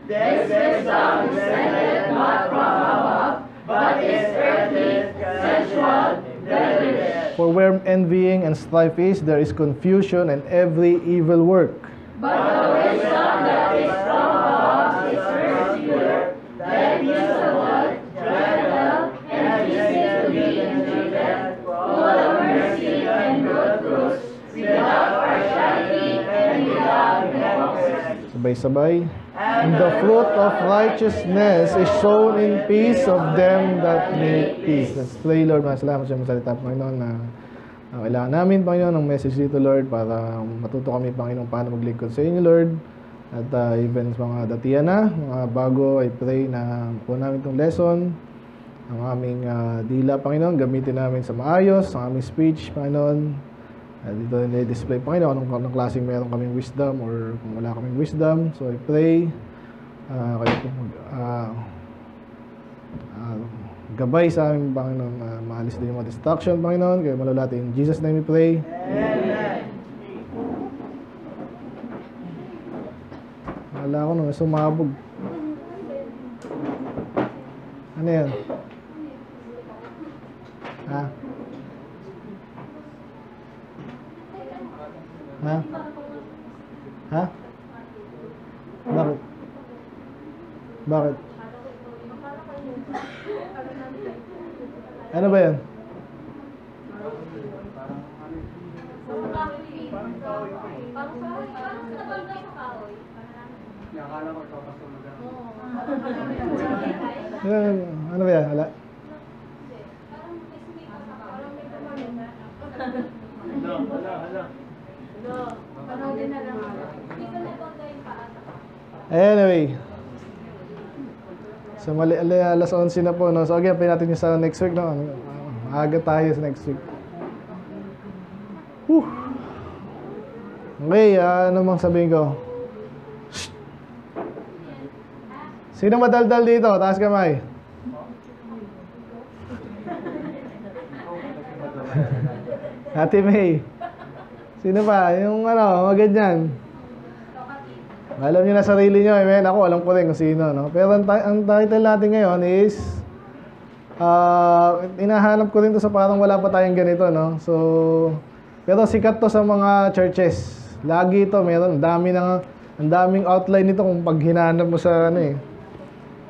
This wisdom descended not from above, but is earthly, sensual, deluded. For where envying and strife is, there is confusion and every evil work. But the wisdom that is from above is first pure, then peaceable, gentle, and easy to be entreated, full of mercy and good fruits, without partiality and without hypocrisy. Sabay-sabay. And the fruit of righteousness is sown in peace of them that make peace. Let's pray, Lord. Salamat sa salita, Panginoon, na kailangan namin, Panginoon, ng message dito, Lord, para matuto kami, Panginoon, paano maglingkod sa inyo, Lord. At even sa mga datiyan na, mga bago, I pray na po namin itong lesson, ang aming dila, Panginoon, gamitin namin sa maayos, ang aming speech, Panginoon. Dito na-display, Panginoon, anong klaseng meron kaming wisdom or kung wala kaming wisdom. So I pray kayo po gabay sa aming, Panginoon, maalis din yung mga distraction, Panginoon, kayo malulati. In Jesus' name we pray. Amen. Wala ko nung sumabog. Ano yan? Ha? Ha? Ha? Bakit? Bakit? Ano ba yan? Ano ba yan? Hala? Anyway, so alas 11 na po, no? So again, pwede natin yung sa next week, no? Maaga tayo sa next week. Whew. Okay, ano mang sabihin ko? Shh. Sino madaldal dito? Taas kamay. Ate May. Sino pa? Yung maganyan. Alam niyo na sarili niyo, amen. Ako, alam ko rin kung sino, no? Pero ang title natin ngayon is hinahanap ko rin to sa parang wala pa tayong ganito, no? So, pero sikat to sa mga churches. Lagi ito, meron. Ang daming outline nito kung pag hinanap mo sa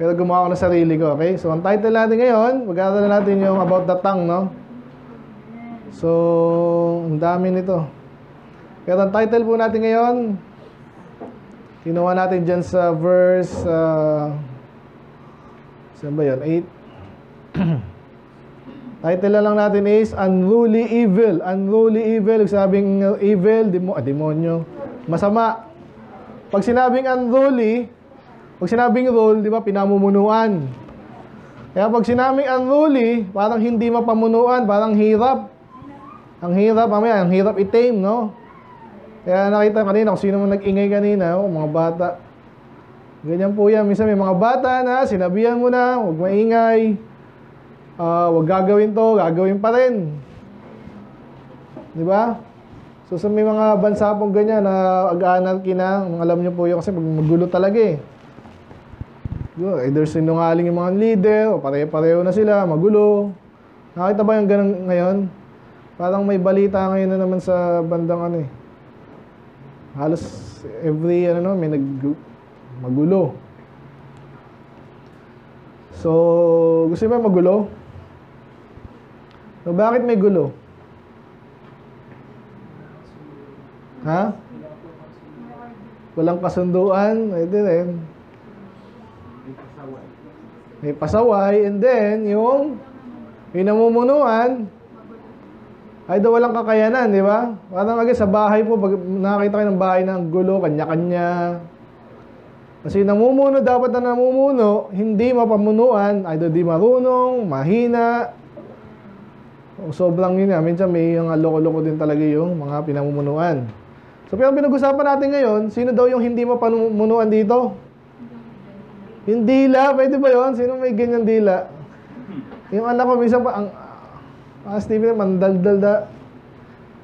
Pero gumawa ko na sarili ko, okay? So, ang title natin ngayon, mag-aaral natin yung about the tongue, no? So, ang dami nito. Pero ang title po natin ngayon, kinuha natin dyan sa verse, saan ba yun? 8. Title na lang natin is Unruly Evil. Unruly Evil, sabing evil, demonyo. Masama. Pag sinabing unruly, pag sinabing rule, di ba, pinamumunuan. Kaya pag sinabing unruly, parang hindi mapamunuan, parang hirap. Ang hirap, ang hirap i-tame, no? Kaya nakita kanina kung sino man nag-ingay kanina, mga bata. Ganyan po yan. Minsan may mga bata na sinabihan mo na, huwag maingay, huwag gagawin to, gagawin pa rin. Di ba? So sa may mga bansa pong ganyan na ag-anarchy na, alam nyo po yun kasi magulo talaga eh. Either sinungaling yung mga leader, o pare-pareho na sila, magulo. Nakita ba yung ganun ngayon? Parang may balita ngayon na naman sa bandang halos every may magulo. So, gusto mo magulo? So, bakit may gulo? Ha? Walang kasunduan? Ito rin. May pasaway. And then, yung namumunuan, ay daw walang kakayanan, di ba? Parang sa bahay po, pag nakakita kayo ng bahay ng gulo, kanya-kanya. Kasi namumuno, dapat na namumuno, hindi mapamunuan, ay daw di marunong, mahina. O sobrang yun, minsan may yung loko-loko din talaga yung mga pinamumunuan. So, pero pinag-usapan natin ngayon, sino daw yung hindi mapamunuan dito? Yung dila, pwede ba yun? Sino may ganyan dila? Yung anak ko, minsan pa, Stephen, mandaldal da.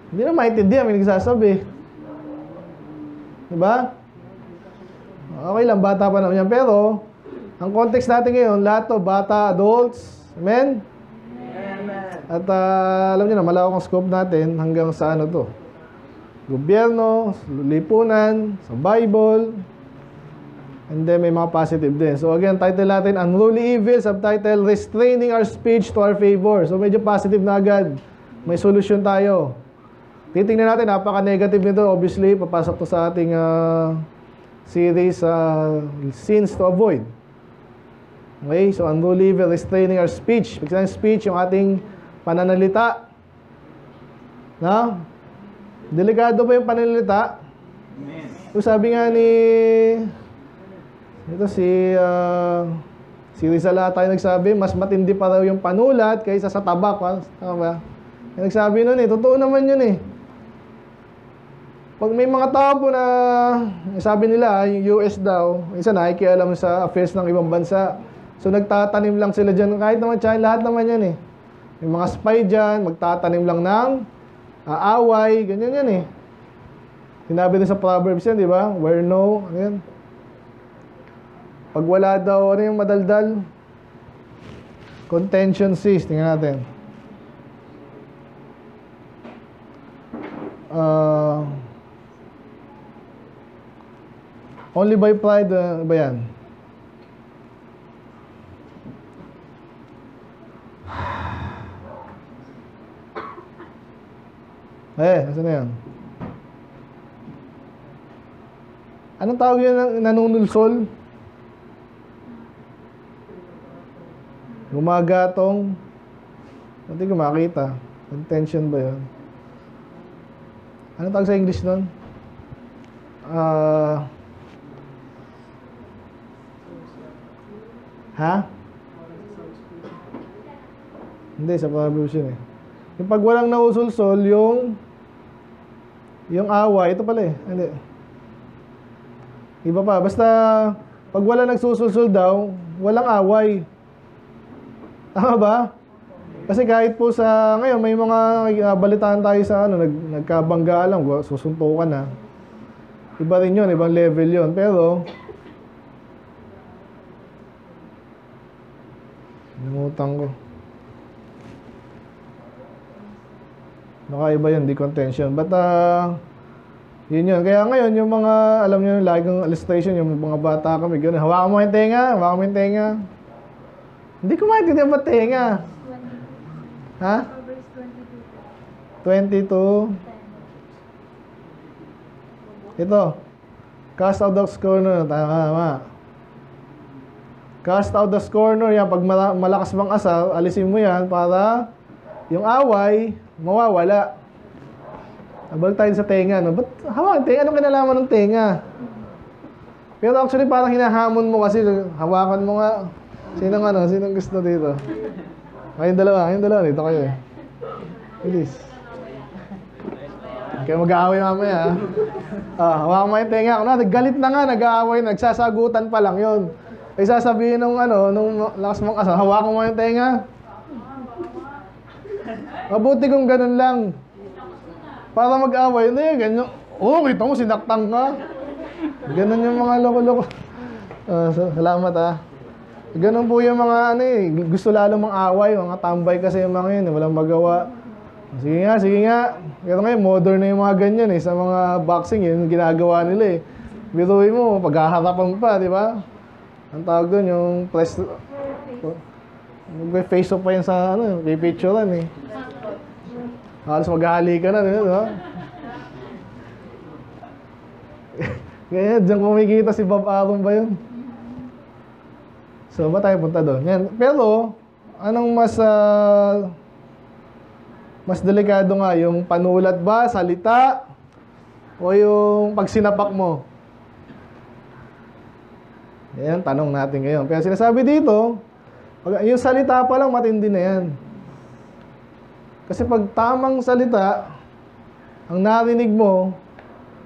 Hindi na maintindihan, may nagsasabi. Diba? Okay lang, bata pa naman yan. Pero, ang context natin ngayon, lahat to, bata, adults. Amen? At alam niyo na, malawak ang scope natin hanggang sa ano to. Gobyerno, lipunan, sa Bible, and then may mga positive din. So again, title natin, Unruly Evil, subtitle, Restraining Our Speech to Our Favor. So medyo positive na agad. May solusyon tayo. Titingnan natin, napaka-negative nito. Obviously, papasok to sa ating series, Sins to Avoid. Okay, so unruly evil, restraining our speech. Pag sinabing speech, yung ating pananalita. No? Delikado ba yung pananalita? So, sabi nga ni ito si Rizal tayo nagsabi, mas matindi pa raw yung panulat kaysa sa tabak. Tama ba? Yung nagsabi nun totoo naman yun Pag may mga tao po na sabi nila, yung US daw, isa nakikialam sa affairs ng ibang bansa. So nagtatanim lang sila dyan. Kahit naman China, lahat naman yan May mga spy dyan, magtatanim lang ng away, ganyan yan Sinabi din sa Proverbs yan, di ba? Where no, ano yan? Pag wala daw, ano yung madaldal? Contention cease. Tingnan natin. Only by pride, ba yan? Nasaan na yan? Anong tawag yun nanunulsol? Gumagatong. Hindi ko makita. Contention ba yun? Anong tawag sa English nun? Hindi, sa Proverbs yun Yung pag walang nausulsol, yung away, ito pala Hindi. Iba pa. Basta, pag wala nagsusulsol daw, walang away. Tama ba? Kasi kahit po sa, ngayon, may mga balitaan tayo sa, nagkabangga lang, susuntukan na. Iba rin yun, ibang level yun. Pero, namutang ko. Nakaiba yun, di contention. But, yun. Kaya ngayon, yung mga, alam nyo, lagi ng illustration, yung mga bata kami, gano'n, hawakan mo yung tenga, Hindi ko maintindihan ba tenga? Ha? 22. Ito. Cast out the scorner. Tama. Cast out the scorner. Yan, pag malakas bang asar, alisin mo yan para yung away, mawawala. Balik tayo sa tenga, Ba't hawakan tenga? Anong kinalaman ng tenga? Pero actually, parang hinahamon mo kasi, hawakan mo nga. Sinong gusto dito? Kayong dalawa, dito kayo Bilis. Kaya mag-aaway mamaya hawakan mo yung tenga. Galit na nga, nag-aaway, nagsasagutan pa lang yun. Ay sasabihin nung lakas mong asal, hawakan mo yung tenga. Mabuti kung ganun lang. Para mag-away, hindi, ganyan. Kita mo, sinaktan ka. Ganun yung mga loko-loko. Salamat Ganun po yung mga gusto lalo mang-away, mga tambay kasi yung mga yun, walang magawa. Sige nga. Pero ngayon, modern na yung mga ganyan sa mga boxing, yun yung ginagawa nila Biruin mo, paghaharapan pa, di ba? Ang tawag doon, yung press, mag-face off pa yun sa, pipicturean Halos maghahali ka na, di ba? Ganyan, dyan kumikita si Bob Arum ba yun? So, ba tayo punta doon? Yan. Pero, anong mas delikado nga, yung panulat ba, salita, o yung pag sinapak mo? Yan, tanong natin ngayon. Pero sinasabi dito, yung salita pa lang, matindi na yan. Kasi pag tamang salita, ang narinig mo,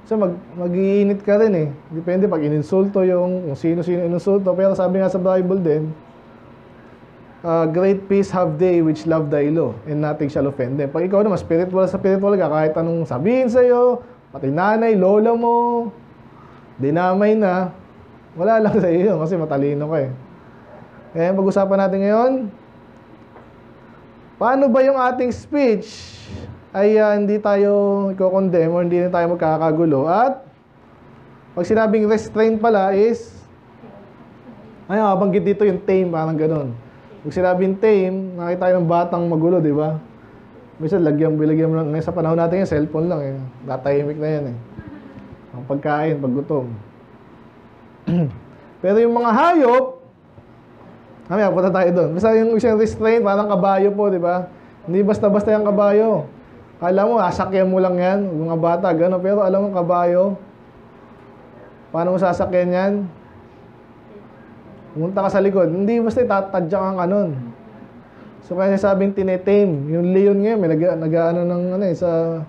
so mag-iinit ka rin Depende pag ininsulto kung sino-sino ininsulto. Pero sabi nga sa Bible din, great peace have they which love thy law, and nothing shall offend them. Pag ikaw naman, spiritual ka, kahit anong sabihin sa'yo, pati nanay, lola mo, dinamay na, Wala lang sa iyo kasi matalino ka eh. Kaya pag-usapan natin ngayon, paano ba yung ating speech ay hindi tayo i-condemn o hindi na tayo magkakagulo. At pag sinabing restraint pala is, ay banggit dito yung tame, parang ganun. Pag sinabing tame, nakita tayo ng batang magulo, di ba? Minsan bilagyan mo lang, sa panahon natin yung cellphone lang eh. Tatahimik na yan eh. Ang pagkain, paggutom. Pero yung mga hayop, punta tayo doon. Basta yung isang restraint, parang kabayo po, di ba? Hindi basta-basta yung kabayo. Kala mo, sasakyan mo lang yan, mga bata, gano'n. Pero alam mo, kabayo, paano mo sasakyan yan? Pumunta ka sa likod. Hindi basta itatadya kang kanon. So kaya sabing tinetame. Yung leon ngayon, may nag-ano ng sa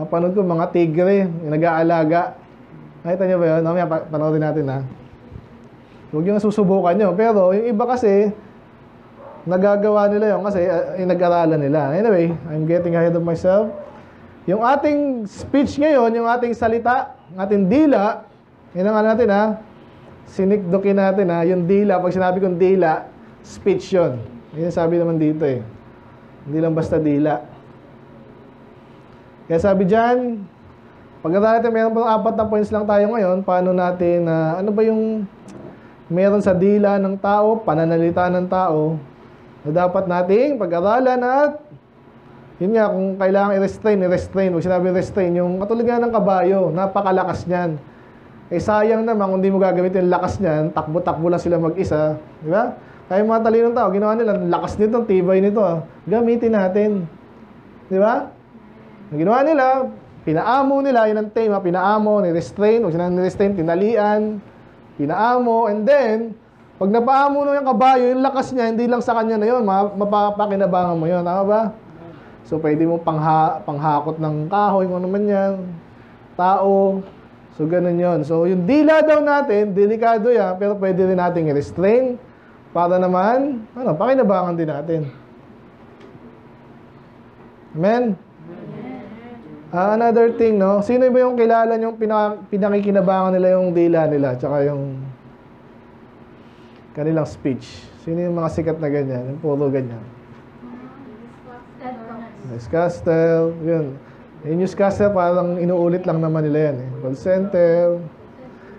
panood ko, mga tigre, nag-aalaga. Nakita niyo ba yun? Mamaya panoorin natin ha. Huwag yung susubukan nyo. Pero yung iba kasi, nagagawa nila yun kasi nag-aralan nila. Anyway, I'm getting ahead of myself. Yung ating speech ngayon, yung ating salita, ating dila, yun ang natin ha, sinikdokin natin ha, yung dila, pag sinabi kong dila, speech yun. Yun sabi naman dito eh. Hindi lang basta dila. Kaya sabi dyan, pag-aralan natin, meron pa 4 na points lang tayo ngayon, paano natin, ano ba yung meron sa dila ng tao, pananalita ng tao, na dapat nating pag-aralan at yun nga, kung kailangan i-restrain. Huwag sinabi restrain. Yung katulad nga ng kabayo, napakalakas niyan. Eh sayang naman kung di mo gagamitin yung lakas niyan, takbo-takbo lang sila mag-isa. Di ba? Kaya yung mga talinong tao, ginawa nila, lakas nito, tibay nito. Gamitin natin. Di ba? Ang ginawa nila, pinaamo nila, yun ang tema, pinaamo, ni-restrain, huwag sinabi ni-restrain, tinalian, pinaamo, and then, pag napaamo nung yung kabayo, yung lakas niya, hindi lang sa kanya na yun, mapapakinabangan mo yun. Tama ba? So, pwede mo panghakot ng kahoy, kung ano man yan, tao. So, ganun yun. So, yung dila daw natin, delikado yan, pero pwede rin natin i-restrain para naman, pakinabangan din natin. Amen? Another thing, no? Sino ba yung kilala yung pinakikinabangan nila yung dila nila, tsaka yung kanilang speech? Sino yung mga sikat na ganyan? Yung puro ganyan? Newscaster, yun. Yung newscaster parang inuulit lang naman nila yan eh. Call center.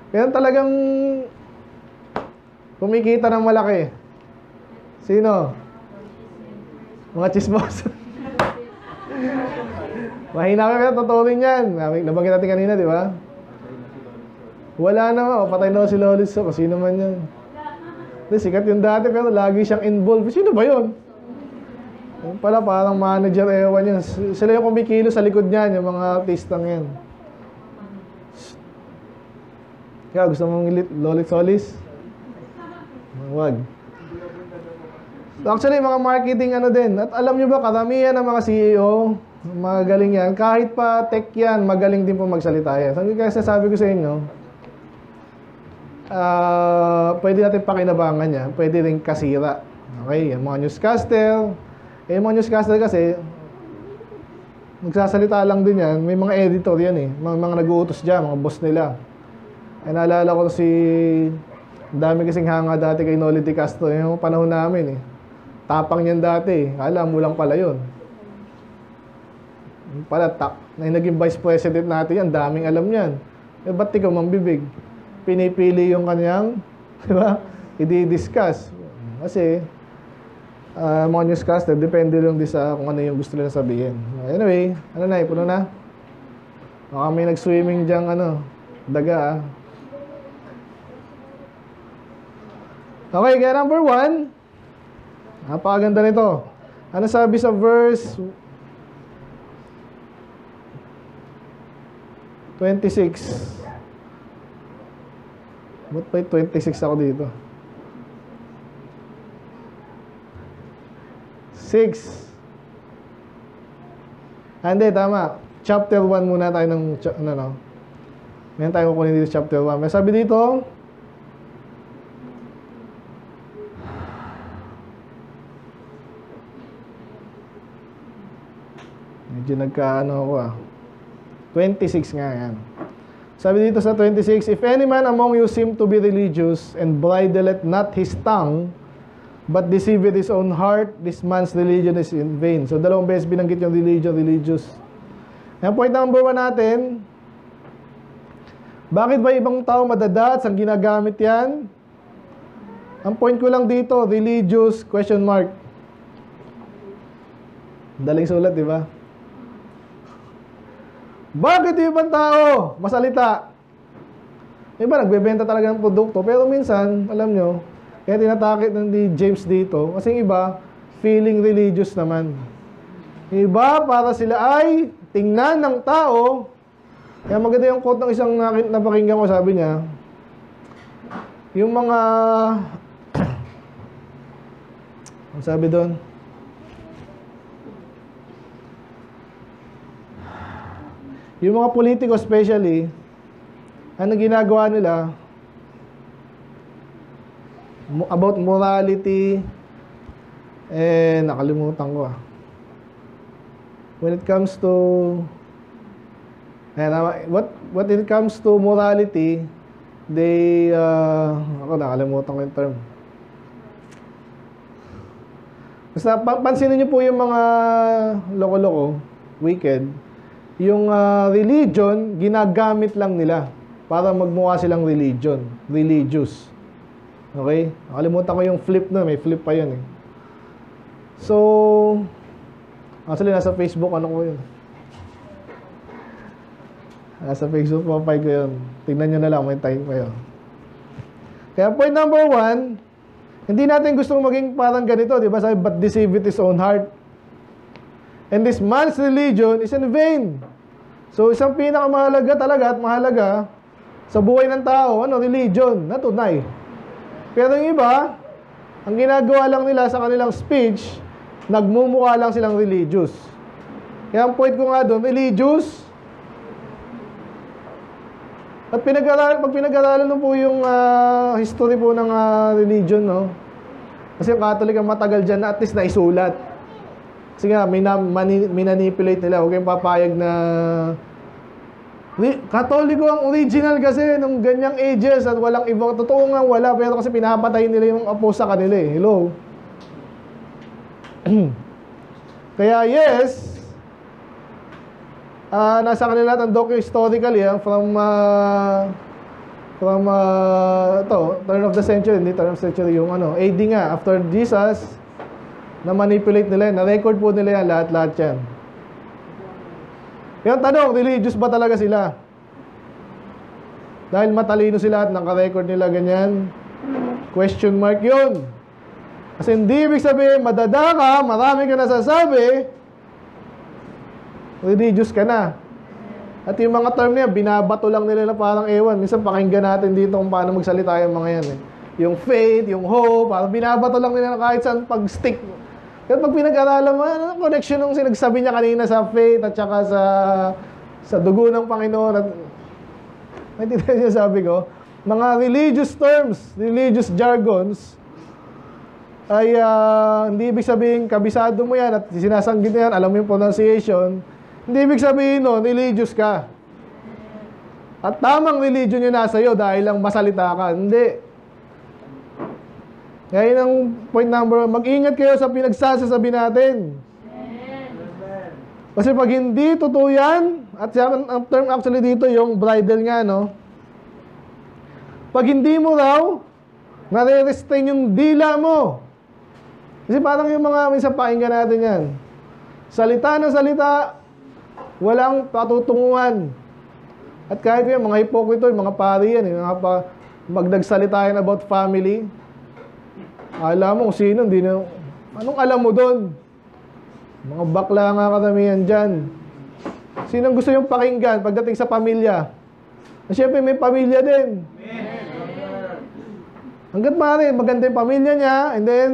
Pero talagang kumikita ng malaki. Sino? Mga chismos. Mahina kami, pero totoo rin yan. Nabanggit natin kanina, di ba? Wala naman. Patay na si Lolis. So, sino man yan? Sikat yung dati, pero lagi siyang involved. Sino ba yun? Pala parang manager, ewan yun. Sila yung kumikilo sa likod niyan, yung mga artistang yan. Kaya gusto mong Lolis Solis? Huwag. So actually, mga marketing din. At alam nyo ba, karamihan ng mga CEO, magaling yan. Kahit pa tech yan, magaling din po magsalita yan. So, kaya sabi ko sa inyo, pwede natin pakinabangan yan. Pwede rin kasira. Okay, yung mga newscaster. Yung mga newscaster kasi, nagsasalita lang din yan. May mga editor yan eh. Mga nag-uutos dyan, mga boss nila. Ay naalala ko si, dami kasing hanga dati kay Noli De Castro. Yung panahon namin eh. Tapang yan dati eh. Alam mo lang pala yun. Pala, na naging vice president natin yan, daming alam yan. Eh, ba't ikaw mambibig? Pinipili yung kanyang, di ba? I-discuss. Kasi, mga newscaster, depende lang din sa kung ano yung gusto nila sabihin. Anyway, puno na? Baka may nag-swimming dyan, daga Okay, kaya number 1, napakaganda nito. Ano sabi sa verse 26? Ba't pa 26 ako dito? 6. Hindi, tama. Chapter 1 muna tayo ng, Ngayon tayo kukunin dito chapter 1. May sabi dito, medyo nagkaano ako 26 nga yan. Sabi dito sa 26, if any man among you seem to be religious and bridleth not his tongue, but deceiveth his own heart, this man's religion is in vain. So, dalawang beses binanggit yung religion, religious. Ayan, point number 1 natin. Bakit ba ibang tao madadats ang ginagamit yan? Ang point ko lang dito, religious, question mark. Daling sulat, di ba? Bakit yung ibang tao masalita? Iba, nagbebenta talaga ng produkto. Pero minsan, alam nyo, kaya tinatakit ng ni James dito. Kasi yung iba, feeling religious naman. Iba, para sila ay tingnan ng tao. Kaya maganda yung quote ng isang napakinggan ko, sabi niya, yung mga, ang sabi doon, yung mga politiko especially, ano ginagawa nila about morality, nakalimutan ko when it comes to what it comes to morality, they ako nakalimutan ko yung term. Basta pansinin niyo po yung mga loko-loko, wicked, yung religion, ginagamit lang nila para magmukha silang religious. Okay? Nakalimutan ko yung flip na, may flip pa yun eh. So, actually nasa Facebook, ano ko yun? Nasa Facebook profile ko yun. Tingnan nyo na lang, may time pa yun. Kaya point number 1, hindi natin gustong maging parang ganito, di ba? Sabi, but deceiveth his own heart. And this man's religion is in vain. So, isang pinakamahalaga talaga at mahalaga sa buhay ng tao, religion, na tunay. Pero yung iba, ang ginagawa lang nila sa kanilang speech, nagmumukha lang silang religious. Kaya ang point ko nga doon, religious. At pag pinag-aralan mo po yung history po ng religion, no? Kasi yung Catholic ang matagal dyan na at least naisulat. Kasi nga, minanipulate nila. Huwag kayong papayag na Katoliko ang original kasi nung ganyang ages at walang ibang, totoo nga wala, pero kasi pinapatay nila yung apo sa kanila eh. Hello? Kaya yes, nasa kanila ang docu historically from turn of the century, hindi turn of the century, yung AD nga, after Jesus, na manipulate nila yan, na-record po nila yan, lahat-lahat yan. Yung tanong, religious ba talaga sila? Dahil matalino sila at naka-record nila ganyan? Question mark yun. Kasi hindi ibig sabihin, madada ka, marami ka nasasabi, religious ka na. At yung mga term niya, binabato lang nila na parang ewan. Minsan pakinggan natin dito kung paano magsalita yung mga yan eh. Yung faith, yung hope, parang binabato lang nila na kahit saan pag-stick. Kaya pag pinag-aralan mo, ano connection ng sinagsabi niya kanina sa faith at saka sa dugo ng Panginoon. At, naintindihan niya sabi ko, mga religious terms, religious jargons, ay hindi ibig sabihin kabisado mo yan at sinasanggit mo yan, alam mo yung pronunciation, hindi ibig sabihin no, religious ka. At tamang religion yun nasa iyo dahil lang masalita ka. Hindi. Kaya yun ang point number 1. Mag-ingat kayo sa pinagsasasabi natin. Kasi pag hindi totoo yan, at ang term actually dito yung bridle nga, no? Pag hindi mo raw, nare-restrain yung dila mo. Kasi parang yung mga minsan pakinggan natin yan. Salita ng salita, walang patutunguhan. At kahit yung mga hipokrito, yung mga pari yan, yung mga magdagsalita yan about family, alam mo kung sino, hindi na, anong alam mo doon? Mga bakla nga karamihan dyan. Sinong gusto yung pakinggan pagdating sa pamilya? Siyempre may pamilya din. Hanggat maaari, maganda yung pamilya niya, and then,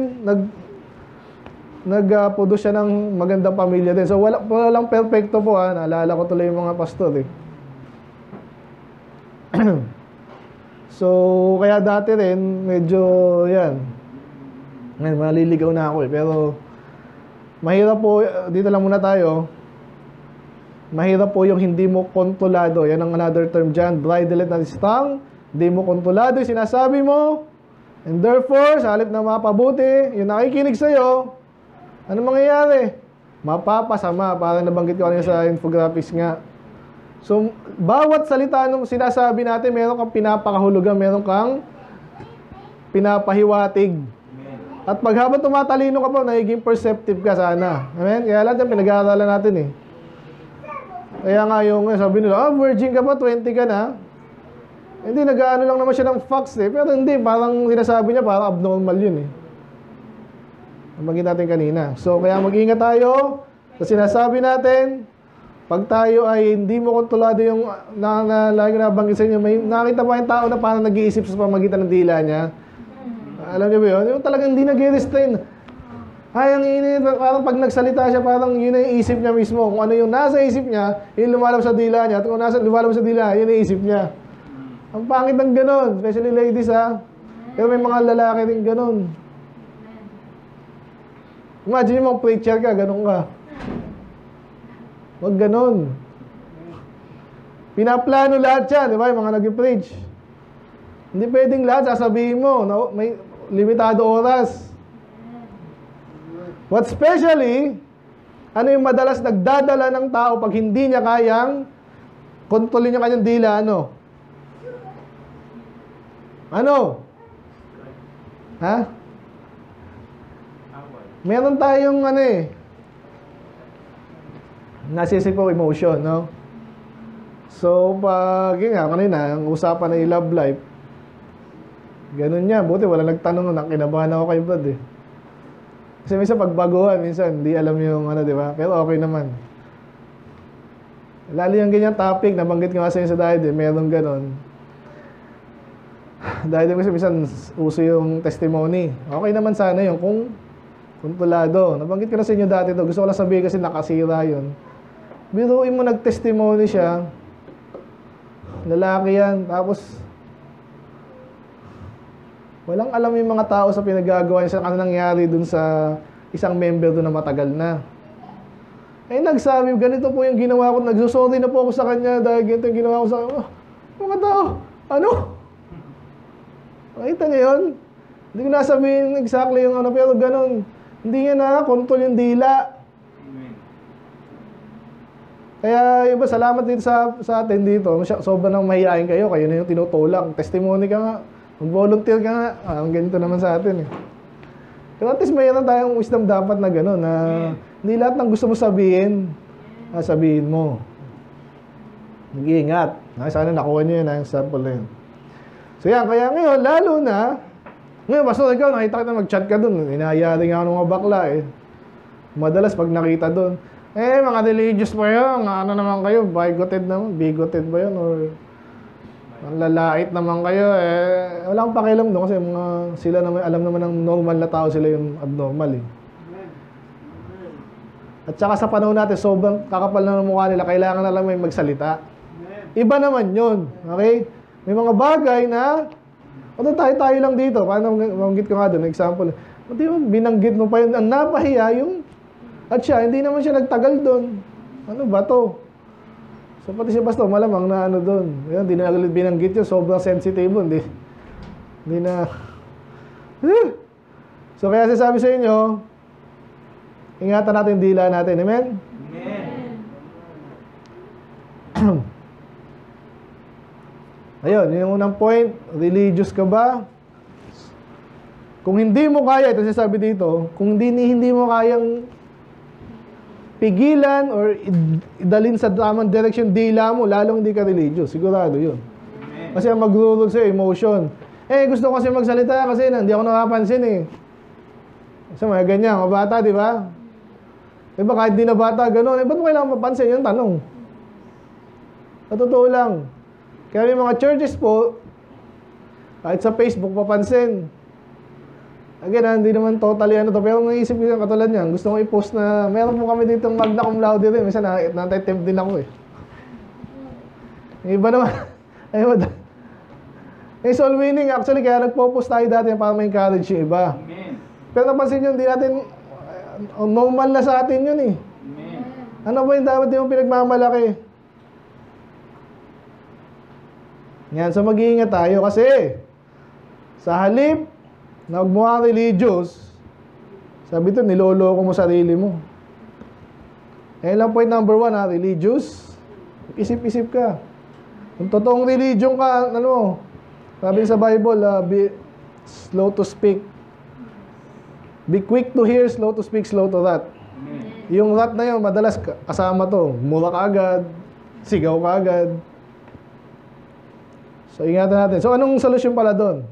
nag-produce siya ng magandang pamilya din. So, walang perfecto po, ha. Naalala ko tuloy yung mga pastor, eh. So, kaya dati rin, medyo, yan. Ngayon, maliligaw na ako, eh. Pero, mahirap po, dito lang muna tayo. Mahirap po yung hindi mo kontrolado. Yan ang another term dyan. Bridle at tongue. Hindi mo kontrolado yung sinasabi mo. And therefore, sa halip na mapabuti, yung nakikinig sa'yo, ano mangyayari? Mapapasama. Parang nabanggit ko kanina sa infographics nga. So, bawat salita nung sinasabi natin, meron kang pinapakahulugan, meron kang pinapahiwatig. At pag habang tumatalino ka pa, nagiging perceptive ka sana. Amen? Kaya lahat yung pinag-aaralan natin eh. Kaya nga yung sabi nila, virgin ka pa, 20 ka na. Hindi, nag-ano lang naman siya ng facts eh. Pero hindi, parang sinasabi niya, parang abnormal yun eh. Nabanggit natin kanina. So, kaya mag-ingat tayo sa sinasabi natin. Pag tayo ay hindi mo kontrolado yung lagi nabanggit sa inyo, may nakita pa yung tao na parang nag-iisip sa pamagitan ng dila niya. Alam niyo ba yun? Yung talagang hindi nag-restrain. Ay, ang init. Parang pag nagsalita siya, parang yun ang isip niya mismo. Kung ano yung nasa isip niya, yun lumalabas sa dila niya. At kung nasa lumalabas sa dila, yun ang isip niya. Ang pangit ng ganon. Especially ladies, ha? Pero may mga lalaki rin ganon. Imagine mo, preacher ka, ganon ka. Huwag ganon. Pinaplano lahat yan, di ba? Yung mga nag-preach. Hindi pwedeng lahat, sasabihin mo. No? May limitado oras. What especially, ano yung madalas nagdadala ng tao pag hindi niya kayang kontrolin yung kanyang dila, ano? Ano? Ha? Meron tayong ano eh, nasisipaw emotion, no? So, pag yun nga, kanina, ang usapan na love life, ganun niya. Buti wala nagtanong na kinabahan ako kay Brad eh. Kasi minsan pagbaguhan, minsan hindi alam yung ano, di ba? Pero okay naman. Lalo yung ganyan topic, nabanggit ko nga sa inyo sa Diade, merong ganon. Diade kasi minsan uso yung testimony. Okay naman sana yun kung kontrolado. Nabanggit ko na sa inyo dati to. Gusto ko lang sabihin kasi nakasira yun. Biruin mo nag-testimony siya. Lalaki yan. Tapos walang alam yung mga tao sa pinagagawa niya sa ano nangyari dun sa isang member dun na matagal na. Eh nagsabi, ganito po yung ginawa ko, nagsusorry na po ako sa kanya dahil ganito yung ginawa ko sa kanya. Mga tao, ano? Makita niyo yun? Hindi ko nasabihin exactly yung ano, pero ganun. Hindi niya na-control yung dila. Kaya iba, salamat dito sa atin dito. Sobrang nang mahihain kayo na yung tinutulak. Testimony ka nga. Mag-volunteer ka nga. Ang ganito naman sa atin eh. Pero at least mayroon tayong wisdom dapat na gano'n na hindi lahat ng gusto mo sabihin, sabihin mo. Mag-iingat. Sana nakuha niyo yun, yung sample na yun. So yan, kaya ngayon, lalo na, ngayon, Pastor, ikaw, nakita kita mag-chat ka dun. Inahayari nga ng mga bakla eh. Madalas pag nakita dun, mga religious pa yun, ano naman kayo, bigoted ba yun, or ang lalait naman kayo, wala akong pakialam doon kasi sila naman, alam naman ng normal na tao, sila yung abnormal eh. At saka sa panahon natin, sobrang kakapal na ng mukha nila, kailangan na lang may magsalita. Iba naman yun, okay? May mga bagay na, tayo lang dito, paano manggit ko nga doon, example, binanggit mo pa yun, ang napahiya yung, at siya, hindi naman siya nagtagal doon. Ano ba to? So pati si Pastor, malamang na ano doon. Hindi na binanggit yun, sobrang sensitive. Hindi na. So kaya sasabi sa inyo, ingatan natin dila natin. Amen? Amen. Ayun, yung unang point, religious ka ba? Kung hindi mo kaya, ito sasabi dito, kung hindi mo kayang pigilan or idalin sa tamang direction dila mo, lalong hindi ka religious. Sigurado yun. Amen. Kasi ang magrurul sa'yo, emotion. Gusto ko kasi magsalita kasi hindi ako nakapansin eh. Kasi mga ganyan, mga bata, di ba? Diba kahit di na bata, gano'n. Ba't mo kailangan mapansin? Yung tanong. Sa totoo lang. Kaya may mga churches po, kahit sa Facebook, papansin. Again, hindi naman totally ano to. Pero naisip ko yung katulad niyan. Gusto ko i-post na, meron po kami dito magna cum laude rin. Minsan natay-tempt din ako eh. Yung iba naman. Ayun. Soul winning. Actually, kaya nagpo-post tayo dati para ma-encourage yung iba. Amen. Pero napansin nyo, hindi natin, normal na sa atin yun eh. Amen. Ano ba yung dapat yung pinagmamalaki? Yan, so mag-iingat tayo kasi sa halip na magmukhang religious, sabi ito, niloloko mo sarili mo. Ngayon lang point number 1 ha, religious. Isip-isip ka. Kung totoong religion ka, ano, sabi sa Bible, be slow to speak. Be quick to hear, slow to speak, slow to wrath. Yung wrath na yun, madalas kasama to. Mura ka agad, sigaw ka agad. So, ingatan natin. So, anong solusyon pala doon?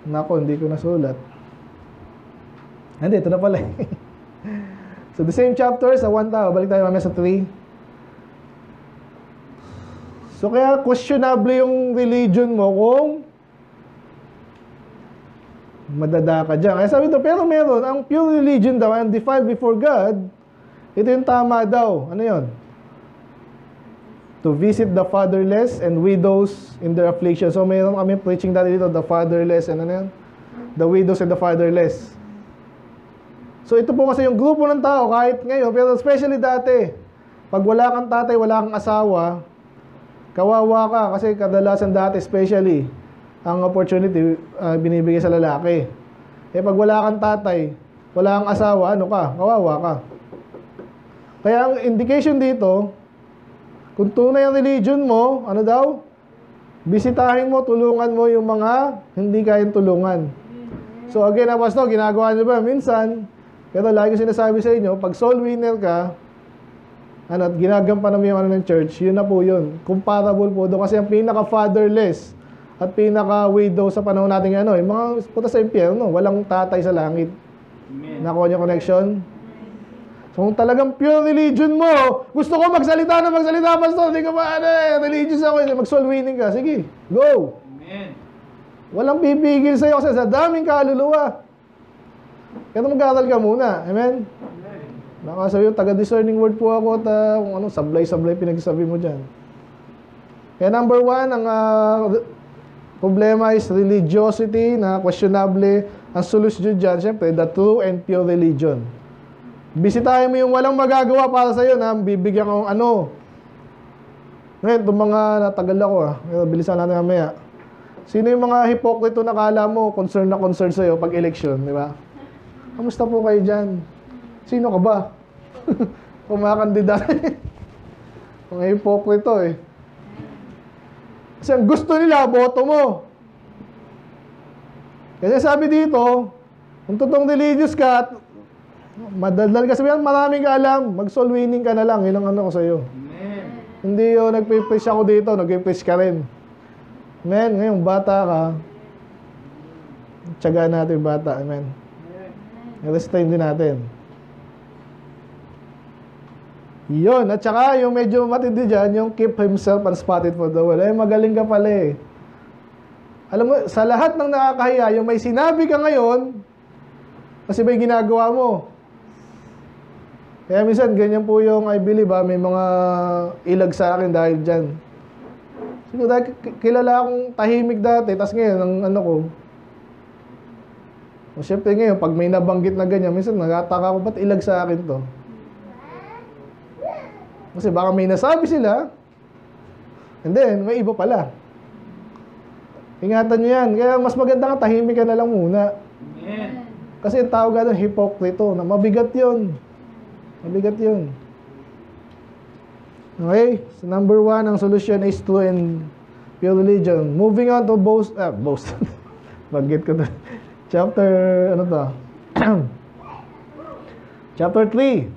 Nako, hindi ko nasulat. Hindi, ito na pala. So, the same chapter sa 1 tao. Balik tayo mamaya sa 3. So, kaya questionable yung religion mo kung madada ka dyan. Kaya sabi ito, pero meron, ang pure religion daw, and defiled before God, ito yung tama daw. Ano yun? To visit the fatherless and widows in their affliction. So, mayroon kami preaching dati dito, the fatherless and ano yun? The widows and the fatherless. So, ito po kasi yung grupo ng tao, kahit ngayon, pero especially dati, pag wala kang tatay, wala kang asawa, kawawa ka kasi kadalasan dati, especially, ang opportunity binibigay sa lalaki. Eh, pag wala kang tatay, wala kang asawa, ano ka? Kawawa ka. Kaya ang indication dito, kung tunay ang religion mo, ano daw? Bisitahin mo, tulungan mo yung mga hindi kayang tulungan. So again, Pastor, ginagawa niyo ba? Minsan, pero lagi ko sinasabi sa inyo, pag soul winner ka, ano, at ginagampanan mo yung ano ng church, yun na po yun. Comparable po doon. Kasi ang pinaka-fatherless at pinaka-widow sa panahon natin, ano, yung mga puta sa impyerno, walang tatay sa langit. Nakuha niyo connection? So, kung talagang pure religion mo, gusto ko magsalita, Pastor, hindi ka ba, religious ako, mag-soul winning ka, sige, go! Amen. Walang pipigil sa'yo kasi sa daming kaluluwa. Kaya mag-aaral ka muna, amen? Nakasabi yung taga-discerning word po ako at kung ano, sablay-sablay pinagsasabi mo dyan. Kaya number 1, ang problema is religiosity na questionable. Ang solusyon dyan, syempre, the true and pure religion. Bisitahin mo yung walang magagawa para sa'yo na bibigyan kong ano. Ngayon, itong mga natagal ako bilisan natin mamaya. Sino yung mga hipokrito na kala mo concern na concern sa'yo pag election, di ba? Kamusta po kayo dyan? Sino ka ba? Kumakandidat. Mga hipokrito eh. Kasi ang gusto nila, boto mo. Kasi sabi dito, kung totoong religious ka, madaldal ka sabihan, maraming ka alam, mag-soul winning ka na lang, yun ang ano ko sa'yo. Amen. Hindi yun, nagpipreach ako dito, nagpipreach ka rin. Amen, ngayon bata ka, tiyagaan natin yung bata, amen. I-restrain din natin. Yun, at saka yung medyo matindi dyan, yung keep himself unspotted for the world. Eh, magaling ka pala eh. Alam mo, sa lahat ng nakakahiya, yung may sinabi ka ngayon, kasi ba yung ginagawa mo? Kaya minsan, ganyan po yung I believe may mga ilag sa akin dahil dyan. Siguro dahil kilala akong tahimik dati, tas ngayon, ang ano ko. O syempre ngayon, pag may nabanggit na ganyan, minsan nagataka ko, ba't ilag sa akin to? Kasi baka may nasabi sila, and then, may iba pala. Ingatan nyo yan. Kaya mas maganda nga, tahimik ka na lang muna. Amen. Kasi yung tawag ng hipokrito, na mabigat yun. Mabigat yun. Okay? So number 1, ang solution is true and pure religion. Moving on to boast. Bagit ko na. Chapter, ano to? Chapter 3.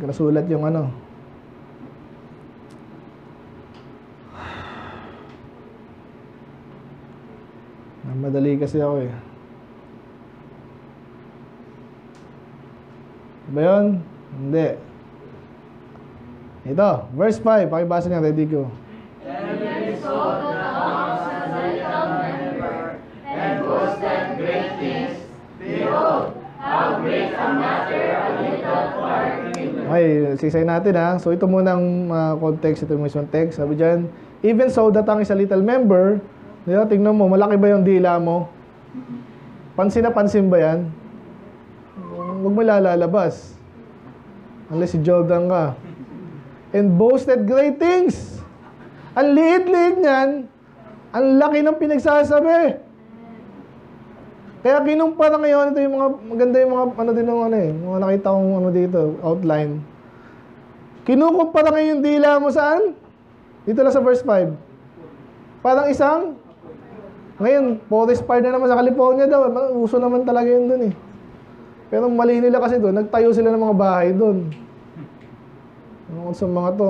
Nasulat yung ano. Madali kasi ako eh. Ba yun? Hindi. Ito, verse 5. Pakibasa niya, ready ko. And they saw the house as a little member, and boasted great things. Behold, how great a matter a little part in. Okay, sisay natin ha. So ito muna ang context, ito yung mismong text. Sabi dyan, even so, the tongue is a little member. Diba? Tingnan mo, malaki ba yung dila mo? Pansin na pansin ba yan? Huwag mo lalabas. Unless si Jordan ka. And boasted great things. Ang liit-liit niyan, ang laki ng pinagsasabi. Kaya kinumpara ngayon, ito yung mga, maganda yung mga, ano din ng ano eh, mga nakita kong ano dito, outline. Kinukumpara ngayon yung dila mo saan? Dito lang sa verse 5. Parang isang, ngayon, forest fire na naman sa California daw. Uso naman talaga yun dun eh. Pero mali nila kasi doon, nagtayo sila ng mga bahay doon. Ano sa mga to?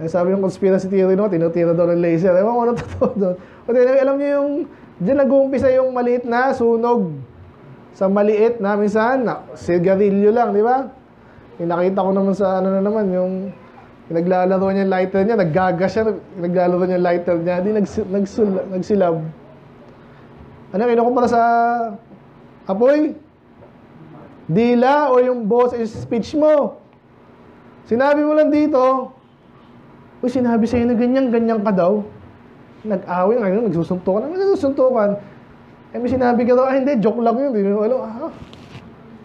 Eh, sabi ng conspiracy theory naman, tinutira daw ng laser. Ewan ko ano totoo doon. But anyway, alam niyo yung, diyan nag-uumpisa yung maliit na sunog. Sa maliit na, minsan, sigarilyo lang, di ba? Nakita ko naman sa ano na naman, yung naglalaro niya yung lighter niya, naggaga siya, naglalaro niya yung lighter niya, di nagsilab. Ano, kinukumpara sa apoy? Dila o yung boss speech mo? Sinabi mo lang dito, uy, sinabi sa'yo na ganyan ka daw. Nag-away, ngayon, nagsusuntukan. Ano nagsusuntukan? Eh, may sinabi ka daw, hindi, joke lang yun. Hindi mo alam,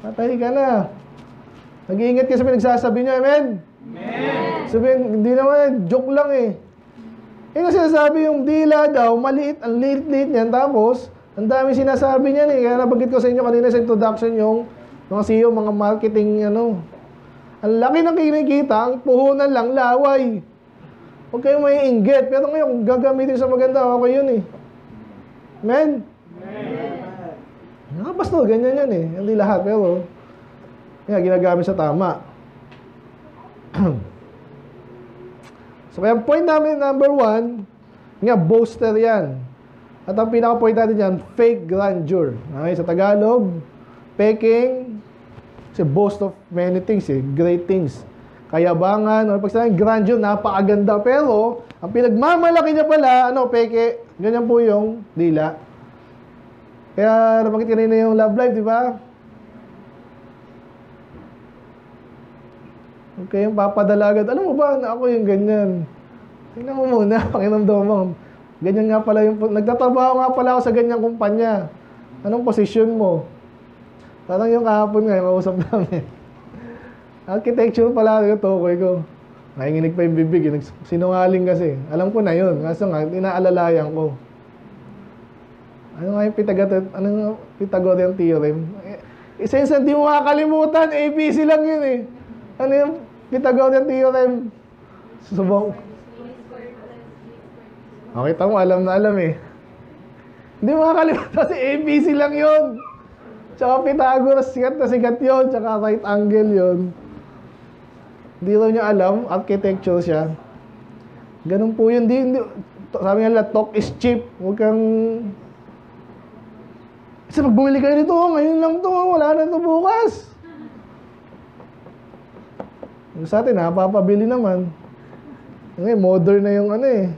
patay ka na. Nag-iingat ka sa pinagsasabi niyo, amen? Amen! Sabihin, hindi naman, joke lang eh. Eh, kasi sinasabi yung dila daw, maliit, ang liit-liit niyan, tapos, ang dami sinasabi niyan eh. Kaya nabanggit ko sa inyo kanina sa introduction yung mga CEO, mga marketing, ano. Ang laki ng kinikita, ang puhunan lang, laway. Huwag kayong may inggit. Pero ngayon, kung gagamitin sa maganda, okay yun eh. Amen? Amen. Pastor, ganyan yan eh. Hindi lahat, pero ginagamit sa tama. So, kaya point namin number 1, boaster yan. At ang pinaka-point natin yan, fake grandeur. Okay, sa Tagalog, peking, kasi boast of many things eh, great things. Kayabangan, o pag sinabing grandeur, napakaganda. Pero, ang pinagmamalaki niya pala, peke, ganyan po yung dila. Kaya, nabanggit kanina yung love life, di ba? Okay, yung papadalagan. Alam mo ba, na ako yung ganyan. Tingnan mo muna, pakiramdam mo. Ganyan nga pala yung, nagtatrabaho nga pala ako sa ganyang kumpanya. Anong posisyon mo? Parang yung kahapon nga, yung kausap namin. Architecture pala yung tukoy ko. Nakinginig pa yung bibig. Sinungaling kasi. Alam ko na yun. Kaso nga, inaalalayan ko. Ano nga yung Pythagorean theorem? Since hindi mo makakalimutan, ABC lang yun eh. Ano yung Pythagorean theorem? Subong. Okay, tamo, alam na alam eh. Hindi mo makakalimutan kasi ABC lang yun. Tsaka Pythagoras, sikat na sikat yun. Tsaka right angle yun. Hindi raw niya alam, architecture siya. Ganun po yun. Sabi nga, talk is cheap. Huwag kang... Kasi pag bumili kayo nito, ngayon lang to, wala na to bukas. Sa atin, napapabili naman. Ngayon, modern na yung ano eh.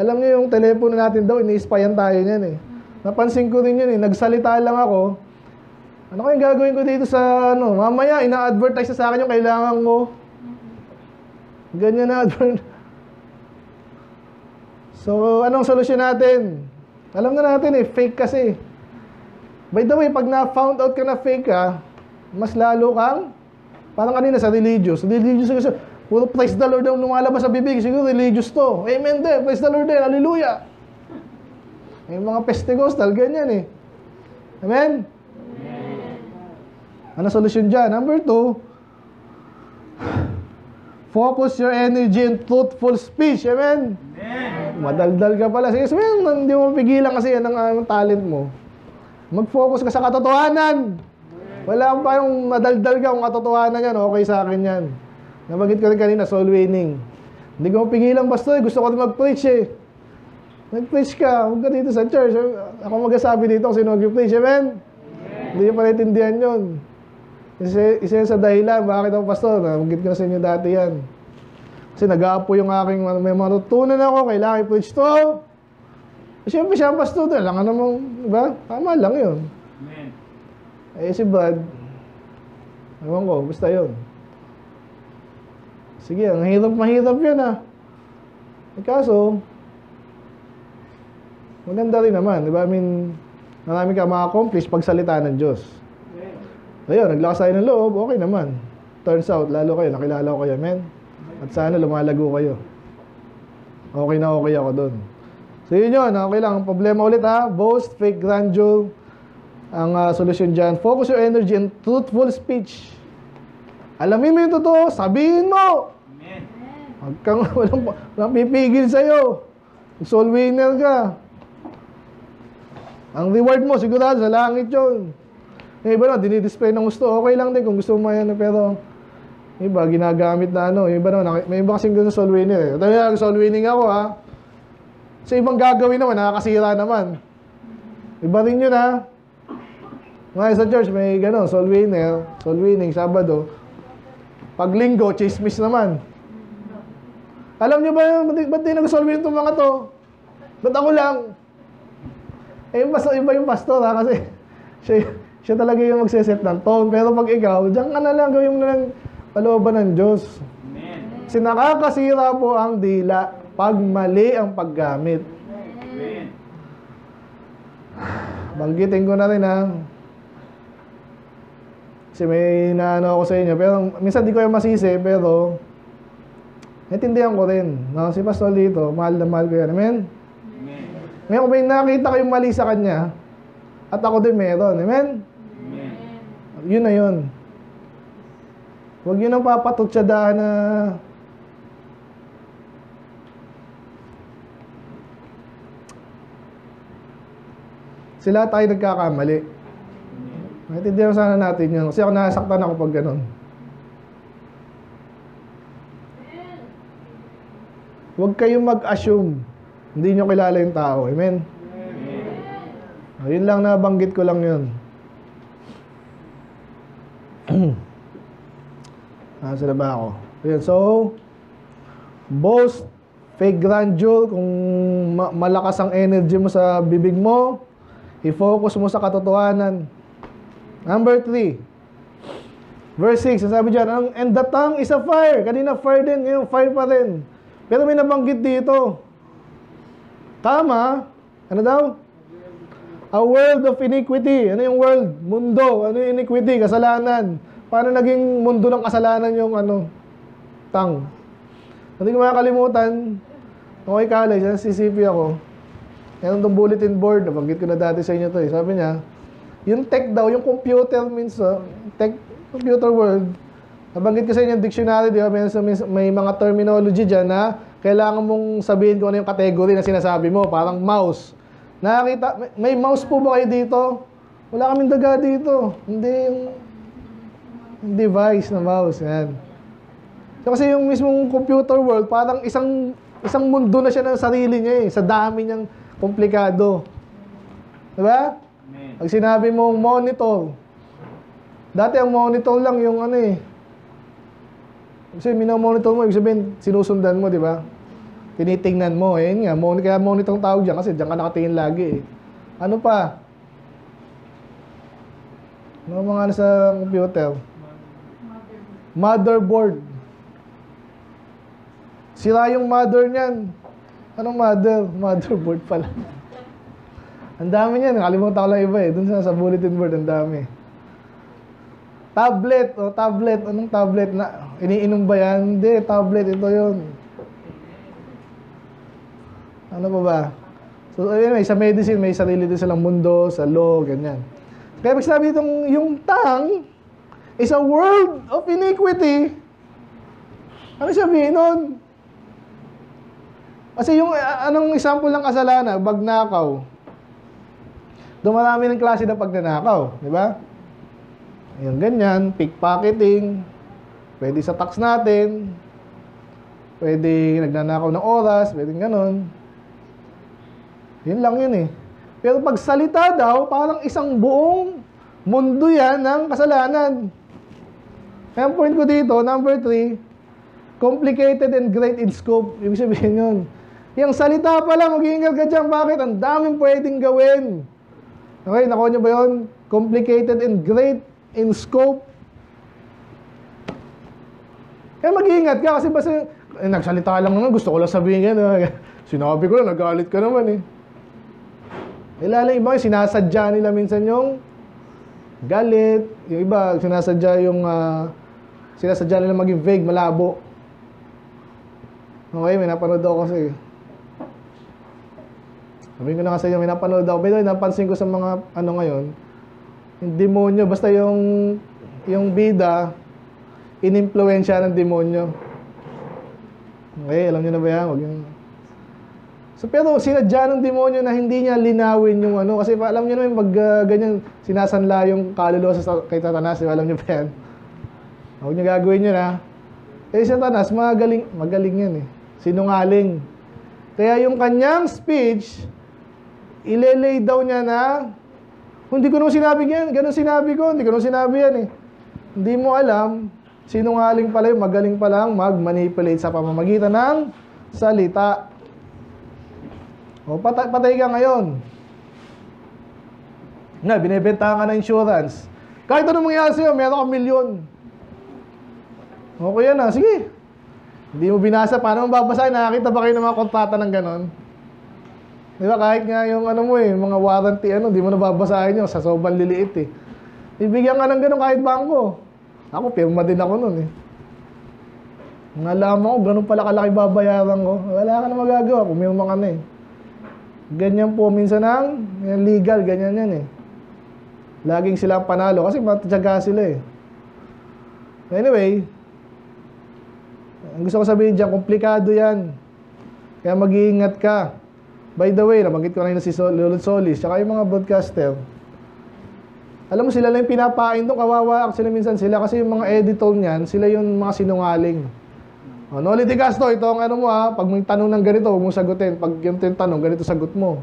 Alam niyo yung telepono natin daw, ini-spyan tayo niyan eh. Napansin ko rin yun eh. Nagsalita lang ako. Ano kayong gagawin ko dito sa ano? Mamaya, ina-advertise sa akin yung kailangan mo. Ganyan na advert. So, anong solusyon natin? Alam na natin eh, fake kasi. By the way, pag na-found out ka na fake ka, mas lalo kang, parang kanina sa religious. Religious kasi, puro praise the Lord daw lumalabas sa bibig. Siguro religious to. Amen din, praise the Lord din, hallelujah. May mga Pentecostal, ganyan eh. Amen? Ano solusyon dyan? Number 2, focus your energy in truthful speech. Amen? Amen. Madaldal ka pala. Sige, sabihin, hindi mo mapigilan kasi yan ang talent mo. Mag-focus ka sa katotohanan. Wala pa yung madaldal ka kung katotohanan yan. Okay sa akin yan. Nabanggit ko rin kanina, soul winning. Hindi ko mapigilan, pastor. Gusto ko rin mag-preach eh. Mag-preach ka. Huwag ka dito sa church. Ako magsasabi dito kung sino mag-preach. Amen? Hindi nyo pa naintindihan yun. Isa sa dahilan, bakit ako pastor? Nabanggit ko na sa inyo dati yan. Kasi nag-aapo yung aking, may matutunan ako, kailangan i-preach to. Siyempre siya ang pastor, lang namang, diba? Tama lang yun. Amen. Eh si Brad, ewan ko, basta yun. Sige, ang mahirap yan ah. Eh, kaso, maganda rin naman, diba? I mean, Marami ka ma-accomplish pag salita ng Diyos. Ayun, naglakas tayo ng loob, okay naman. Turns out, lalo kayo, nakilala ko kayo, amen? At sana lumalago kayo. Okay na okay ako doon. So yun yun, okay lang. Problema ulit ha, boast, fake grandeur. Ang solusyon dyan, focus your energy in truthful speech. Alamin mo yung totoo, sabihin mo. Huwag kang walang pipigil sa'yo. Soul winner ka. Ang reward mo, sigurado, sa langit yun. Yung iba na, dinidisplay ng gusto. Okay lang din kung gusto mo yan, pero iba, ginagamit na ano. Yung iba naman, may iba kasing gusto soul winner eh. Talaga, soul winning ako ha. Sa ibang gagawin naman, nakakasira naman. Iba rin yun ha. Ngayon sa church, may gano'n, soul winner, soul winning, Sabado. Pag linggo, chismis naman. Alam nyo ba, ba't di nag-soul winning itong mga to? Ba't ako lang? Eh, iba yung pastor ha, kasi siya talaga yung magsiset ng tone. Pero pag ikaw, diyan ka na lang, gawin mo na lang palooban ng Diyos. Amen. Kasi nakakasira po ang dila pag mali ang paggamit. Amen. Banggitin ko na rin ha. Kasi may naano ako sa inyo. Pero minsan di ko yung masisi, pero naintindihan ko rin. No? Si Pastor dito, mahal na mahal ko yan. Amen? Ngayon kung may nakita ko yung mali sa kanya, at ako din meron. Amen? Amen. Yun na yun. Huwag yun ang papatutsadahan na sila tayo nagkakamali. Naintindihan sana natin yun. Kasi ako nasaktan ako pag ganun. Huwag kayong mag-assume. Hindi nyo kilala yung tao. Amen? Yun lang, nabanggit ko lang yun. Saan ba ako? Ayun, so, boast, fake grandeur, kung malakas ang energy mo sa bibig mo, i-focus mo sa katotohanan. Number 3, verse 6, sabi dyan, and the tongue is a fire. Kanina fire din, ngayon fire pa rin. Pero may nabanggit dito. Tama. Ano daw? A world of iniquity. Ano yung world? Mundo. Ano yung iniquity? Kasalanan. Paano naging mundo ng kasalanan yung tongue? Hindi ko makakalimutan. Okay, college, CCP ako. Yan itong bulletin board. Nabanggit ko na dati sa inyo to eh. Sabi niya, yung tech daw, yung computer means, tech, computer world, nabanggit ko sa inyo yung dictionary, di ba? May mga terminology dyan na kailangan mong sabihin kung ano yung category na sinasabi mo. Parang mouse. Nakakita, may mouse po ba kayo dito? Wala kaming daga dito. Hindi yung device na mouse. Yan. So, kasi yung mismong computer world, parang isang mundo na siya ng sarili niya eh. Sa dami niyang komplikado. Diba? Pag sinabi mong monitor, dati ang monitor lang yung kasi minamonitor mo, ibig sabihin, sinusundan mo, di ba? Tinitingnan mo, nga, kaya monitor ang tawag dyan, kasi dyan ka nakatingin lagi eh. Ano pa? Ano mga sa computer? Motherboard. Sira yung mother niyan. Anong mother? Motherboard pala. Ang dami niyan, nakalimutan ko lang iba eh. Doon sa bulletin board, ang dami. Tablet, tablet. Anong tablet? Iniinom ba yan? Hindi, tablet. Ito yun. Ano pa ba? So, anyway, sa medicine, may sarili din silang mundo, sa law, ganyan. Kaya pag sinabi itong, yung tongue is a world of iniquity. Ano sabihin nun? Kasi yung, anong example ng kasalanan? Bagnakaw. Dumarami ng klase ng pagnanakaw. Di ba? Yung ganyan, pickpocketing, pwede sa tax natin, pwede nagnanakaw ng oras, pwede ganon. Yun lang yun eh. Pero pag salita daw, parang isang buong mundo yan ng kasalanan. Kaya ang point ko dito, number 3, complicated and great in scope. Ibig sabihin yun. Yung salita pa lang, mag-iingal ka dyan. Bakit? Ang daming pwedeng gawin. Okay, nakuha nyo ba yun? Complicated and great in scope. Kaya mag-iingat ka kasi basta nagsalita lang naman, gusto ko lang sabihin yan. Sinabi ko lang, nagalit ka naman eh. Lalo yung iba, sinasadya nila minsan yung galit. Yung iba, sinasadya nila maging vague, malabo. Okay, may napanood ako kasi. Sabihin ko na kasi yung may napanood ako. Pero napansin ko sa mga ngayon, yung demonyo, basta yung bida, inimpluwensya ng demonyo. Okay, alam niyo na ba yan? Huwag yung... So, pero sinadya ng demonyo na hindi niya linawin yung kasi alam niyo naman pag ganyan, sinasanla yung kaluluwa kay Satanas, alam niyo ba yan? Huwag niyo gagawin yun, ha? Si Satanas, magaling yan, eh. Sinungaling. Kaya yung kanyang speech, ilelay daw niya na, hindi ko naman sinabi yan, ganun sinabi ko, hindi ko naman sinabi yan, eh. Hindi mo alam, sinungaling pala yung magaling palang mag-manipulate sa pamamagitan ng salita. O, patay ka ngayon. Binibenta ka ng insurance. Kahit anong mangyari sa'yo, meron kang milyon. Okay yan, sige. Hindi mo binasa, paano mo babasahin? Nakakita ba kayo ng mga kontrata ng ganon? Di ba, kahit nga yung mga warranty, di mo nababasahin yun, sa sobrang liliit, eh. Ibigyan ka ng ganon kahit bangko. Ako, pirma din ako nun, eh. Nalaman ko, ganun pala kalaki babayaran ko. Wala ka na magagawa, pumirma ka na, eh. Ganyan po, minsan legal, ganyan yan, eh. Laging sila panalo kasi matyaga sila, eh. Anyway, ang gusto ko sabihin dyan, komplikado yan. Kaya mag-iingat ka. By the way, nabanggit ko na yun si Lulod Solis, tsaka yung mga broadcaster. Alam mo, sila lang yung pinapain doon, kawawa sila minsan sila, kasi yung mga editor niyan, sila yung mga sinungaling. Noli de Castro, ito ang mo, pag may tanong ng ganito, huwag mong sagutin. Pag yung tanong, ganito sagot mo.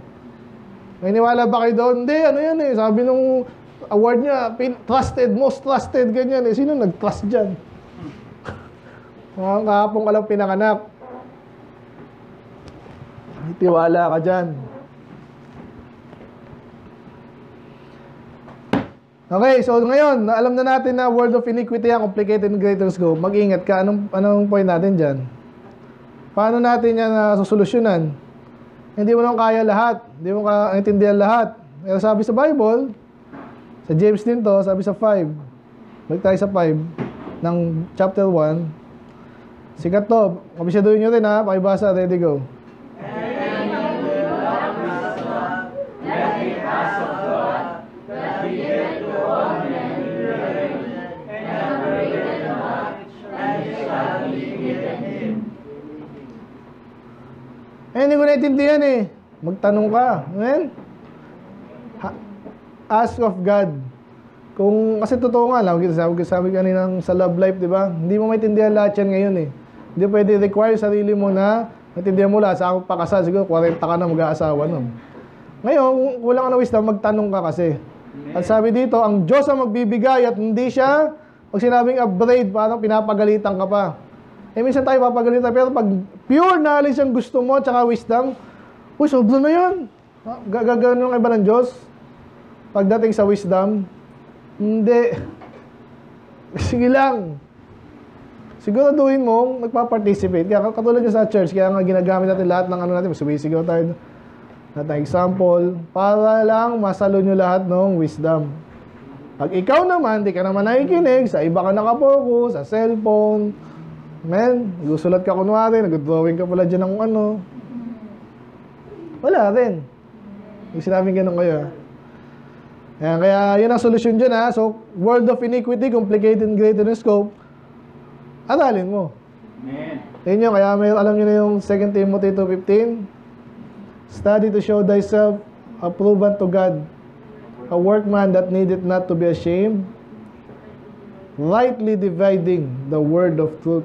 May niwala ba kayo doon? Hindi, yan eh. Sabi nung award niya, trusted, most trusted, ganyan eh. Sino nag-trust dyan? Kahapon ka lang pinanganak. May tiwala ka dyan. Okay, so ngayon, alam na natin na world of iniquity ang complicated and greater scope. Mag-ingat ka. Anong point natin dyan? Paano natin yan susolusyonan? Hindi mo naman kaya lahat. Hindi mo kaintindihan lahat. Pero sabi sa Bible, sa James din to, sabi sa 5. Balik tayo sa 5 ng chapter 1. Sikat to. Kabisyaduhin nyo rin, ha? Pakibasa. Ready, go. Hindi ko naintindihan, eh. Magtanong ka. Amen? Ask of God. Kasi totoo nga lang, sabi kanina sa love life, di ba? Hindi mo maintindihan lahat yan ngayon, eh. Hindi pwede require sarili mo na maintindihan mo lahat. Sa akong pakasal, siguro 40 ka na mag-aasawa nun. Ngayon, kulang ka na wisdom, magtanong ka kasi. At sabi dito, ang Diyos ang magbibigay at hindi siya, pag sinabing upgrade, parang pinapagalitan ka pa. Minsan tayo papagalitan, pero pag pure knowledge ang gusto mo, tsaka wisdom, sobra na yan. Gagano ng iba ng Diyos. Pagdating sa wisdom, hindi. Sige lang. Siguraduhin mo, magpa-participate. Kaya katulad nyo sa church, kaya nga ginagamit natin lahat ng natin, sumisigaw tayo. Lahat ng example, para lang masalo nyo lahat ng wisdom. Pag ikaw naman, di ka naman nakikinig, sa iba ka nakapokus, sa cellphone, gusulat ka kunwari, nag-drawing ka pala dyan ng wala rin. Yung sinabing ganun kayo. Kaya yun ang solusyon dyan, ha. So, world of iniquity, complicated and greater in scope, aralin mo. Amen. Yun yun, kaya alam nyo na yung 2 Timothy 2:15. Study to show thyself approved unto God, a workman that needeth not to be ashamed, rightly dividing the word of truth.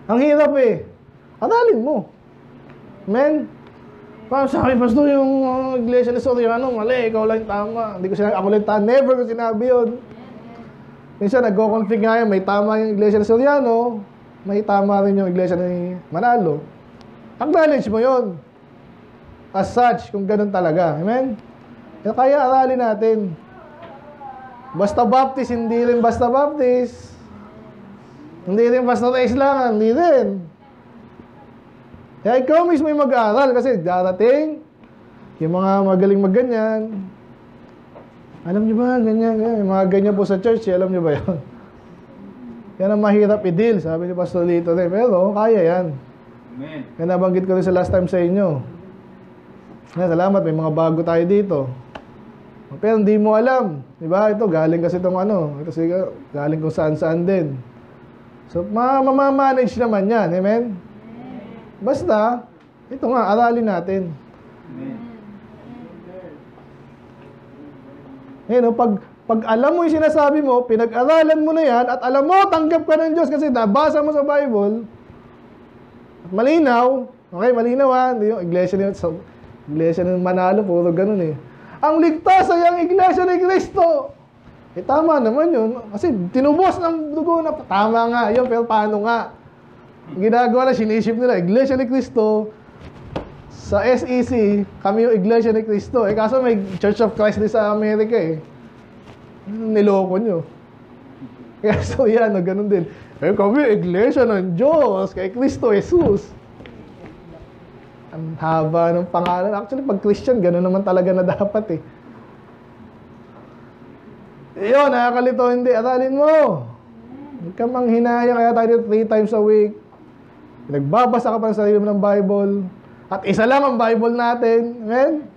Ang hirap, eh. Aralin mo. Amen? Parang sa akin, Pastor, yung iglesia ni Soriano, mali, ikaw lang tama. Hindi ko sinabi, ako lang tama. Never ko sinabi yun. Minsan, nag-config nga yun, may tama yung iglesia ni Soriano, may tama rin yung iglesia ni Manalo. Acknowledge mo yun. As such, kung ganun talaga. Amen? Kaya aralin natin. Basta Baptist, hindi rin basta Baptist. Hindi rin basta Islangan, hindi rin. Kaya ikaw mismo yung mag-aaral kasi darating yung mga magaling magganyan. Alam niyo ba, ganyan, ganyan. Yung mga ganyan po sa church, alam niyo ba yun? Yan ang mahirap i-deal, sabi ni Pastor Lito rin. Pero kaya yan. Amen. Kaya nabanggit ko rin sa last time sa inyo. Salamat, may mga bago tayo dito. Pero hindi mo alam. Diba? Ito, galing kasi itong ano. Ito sige, galing kung saan-saan din. So, mamamanage naman yan. Amen? Basta, ito nga, aralin natin. Amen. Ngayon, pag alam mo yung sinasabi mo, pinag-aralan mo na yan, at alam mo, tanggap ka ng Diyos kasi nabasa mo sa Bible, at malinaw, okay, malinaw ha, hindi yung iglesia ng Manalo, puro ganun eh. Ang ligtas ay ang iglesia ni Cristo. Eh tama naman yun, kasi tinubos ng dugo na, tama nga yun, pero paano nga? Ginagawa na, sinisip nila, iglesia ni Cristo, sa SEC, kami yung iglesia ni Cristo. Eh kaso may Church of Christ din sa Amerika eh. Niloko nyo. Kaya so yan, ganun din. Eh kami, iglesia ng Diyos, kay Cristo Jesus. Ang haba ng pangalan. Actually, pag Christian, ganun naman talaga na dapat eh. Yun, nakakalito, hindi. Aralin mo. Huwag ka manghinaya, kaya tayo 3 times a week. Nagbabasa ka pa ng sarili mo ng Bible. At isa lang ang Bible natin. Amen?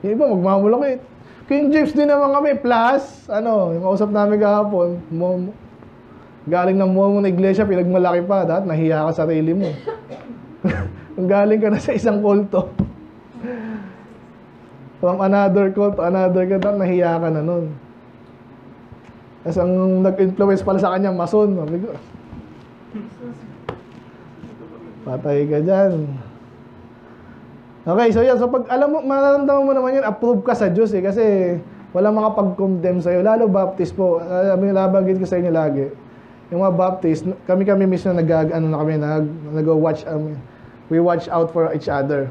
Yung iba, magmamulakit. King James din naman kami, plus, yung kausap namin kahapon, galing ng Mormon iglesia, pinagmalaki pa, dahil nahiya ka sa sarili mo. Kung galing ka na sa isang kulto, from another cult to another cult, dahil nahiya ka na nun. Tapos ang nag-influence pala sa kanya, mason. Sabi ko, patay ka dyan. Okay, so yan. So pag alam mo, mararamdaman mo naman yan, approve ka sa Diyos eh. Kasi walang makapag-condemn sa'yo. Lalo Baptist po. Nabanggit ko sa inyo lagi. Yung mga Baptist, kami mismo nag-watch, we watch out for each other.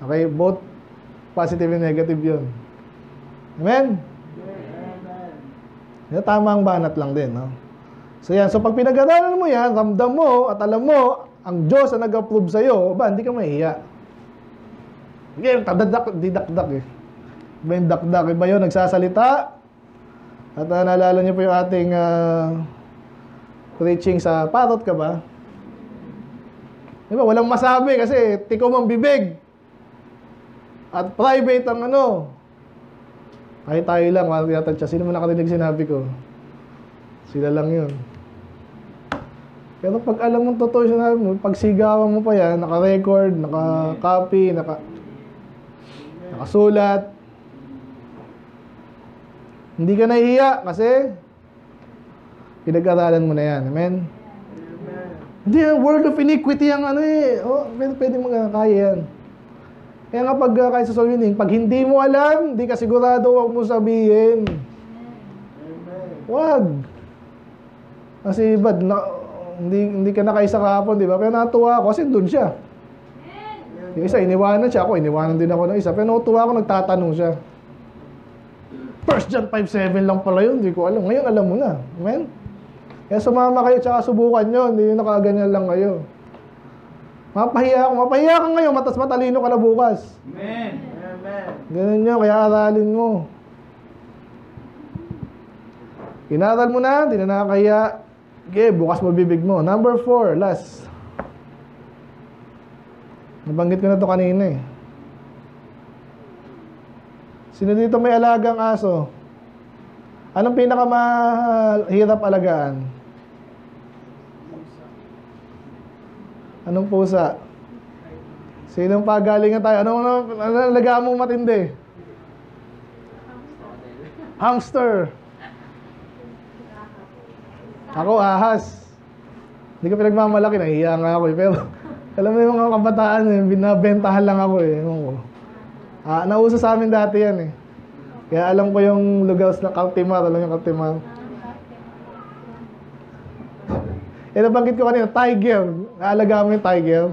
Okay? Both positive and negative yun. Amen? Amen. Tama ang banat lang din. No? So yan. So pag pinag-aralan mo yan, ramdam mo at alam mo, ang Diyos na nag-approve sa'yo, hindi ka mahiya. Okay, didakdak eh. Iba yung dakdak. Iba yun, nagsasalita. At naalala niyo po yung ating preaching sa parot ka ba? Diba, walang masabi kasi tikom ang bibig. At private ang Kahit tayo lang, sino man nakarinig sinabi ko? Sila lang yun. Pero pag alam mo totoo sinabi mo, pag sigawan mo pa yan, naka-record, naka-copy, nakasulat. Hindi ka nahihiya kasi pinag-aralan mo na yan. Amen? Hindi, world of iniquity ang pwede magkakaya yan. Kaya nga pag kahit sa soul winning, pag hindi mo alam, hindi ka sigurado, huwag mo sabihin. Wag. Kasi bad, hindi ka nakaisa kahapon, di ba? Pero natuwa ako kasi dun siya. Yung isa, iniwanan siya. Ako, iniwanan din ako ng isa. Pero natuwa ako, nagtatanong siya. 1 John 5:7 lang pala yun. Hindi ko alam. Ngayon, alam mo na. Amen? Kaya sumama kayo, tsaka subukan nyo. Hindi yung nakaganyan lang kayo. Mapahiya ka ngayon, matalino ka na bukas. Amen. Amen. Ganun nyo, kaya aralin mo. Inaral mo na, hindi na nakakaya. Okay, bukas mo bibig mo. Number 4, last. Nabanggit ko na to kanina eh. Sino dito may alagang aso? Anong pinakamahirap alagaan? Anong pusa? Sinong pagalingan tayo? Anong alagaan mo matindi? Hamster. Ako, ahas. Hindi ko pinagmamalaki, nahiya nga ako eh. Pero, alam mo yung mga kabataan eh, binabentahan lang ako eh. Nauso sa amin dati yan eh. Kaya alam ko yung lugar na Kaltimar, alam yung Kaltimar. Nabanggit ko kanina, tiger. Naalagaan mo yung tiger.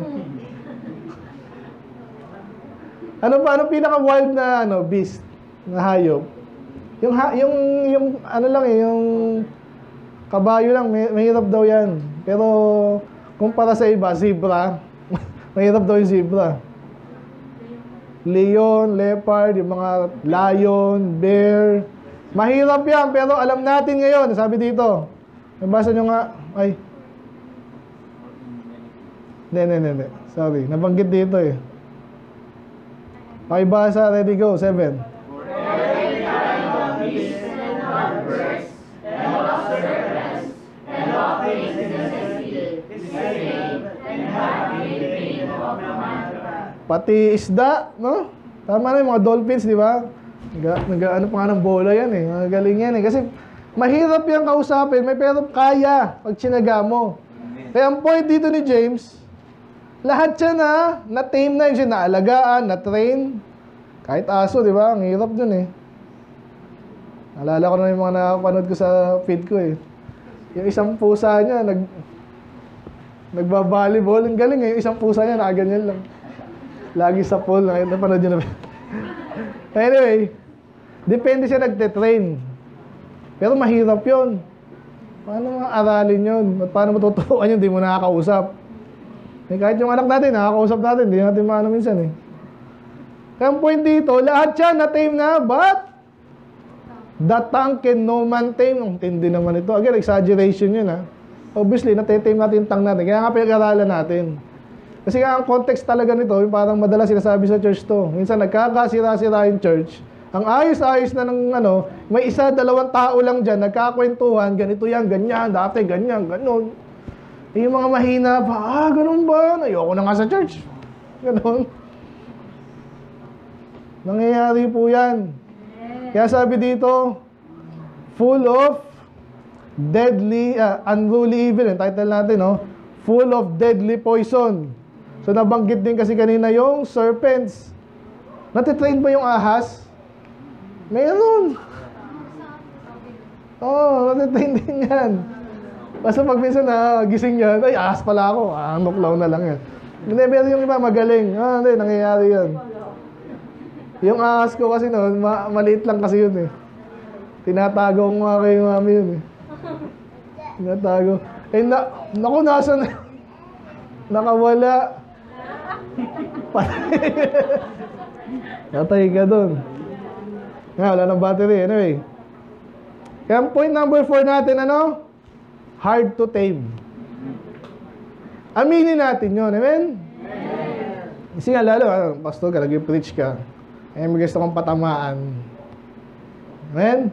Ano pinaka-wild na beast na hayop? Yung kabayo lang, mahirap daw yan. Pero kumpara sa iba, zebra, Mahirap daw yung zebra. Leon, leopard, yung mga lion, bear. Mahirap yan, pero alam natin ngayon. Sabi dito. Nabasa nyo nga. Ay. Hindi. Sorry. Nabanggit dito eh. Pakibasa. Ready, go. 7. Pati isda, no? Tama na yung mga dolphins, di ba? Ano pa nga ng bola yan eh. Magaling yan eh. Kasi mahirap yung kausapin, pero kaya pag tsinaga mo. Kaya ang point dito ni James, lahat siya na-tame na, yung siya naalagaan, na-train. Kahit aso, di ba? Ang hirap dun eh. Naalala ko na yung mga nakapanood ko sa feed ko eh. Yung isang pusa niya, nagba-volleyball. Ang galing eh. Yung isang pusa niya, nakaganyan lang. Lagi sa pool. Napanood nyo na ba? Anyway, depende siya nagte-train. Pero mahirap yun. Paano aralin yun? Paano matuturuan yun? Hindi mo nakakausap. Eh, kahit yung anak natin, nakakausap natin. Hindi natin maano minsan eh. Kaya ang point dito, lahat siya na-tame na. But, the tongue can no man tame. Ang tindi naman ito. Again, exaggeration yun ha. Obviously, na-tame natin yung tongue natin. Kaya nga pinag-aralan natin. Kasi nga ang context talaga nito, yung parang madalas sinasabi sa church to. Minsan nagkakasira-sira yung church. Ang ayos-ayos na ng may isa, dalawang tao lang dyan, nagkakwentuhan, ganito yan, ganyan, dati ganyan, ganon. Yung mga mahina pa, ganon ba? Ayoko na nga sa church. Ganon. Nangyayari po yan. Kaya sabi dito, full of deadly, unruly evil. Yung title natin, no? Full of deadly poison. So nabanggit din kasi kanina yung serpents. Natitrain ba yung ahas? Mayroon. Oo, natitrain din yan. Basta pag minsan gising yan, ay ahas pala ako. Nuklaw na lang yan. Hindi, pero yung iba magaling. Hindi, nangyayari yan. Yung ahas ko kasi noon, maliit lang kasi yun eh. Tinatago ko nga kay mami yun eh. Tinatago. Eh, naku, nasa na? Nakawala. Natay ka doon. Wala ng battery. Anyway. Kaya point number 4 natin, ano? Hard to tame. Aminin natin yun. Amen? Kasi nga lalo, pastor ka, nag-preach ka. Eh, may gusto kong patamaan. Amen?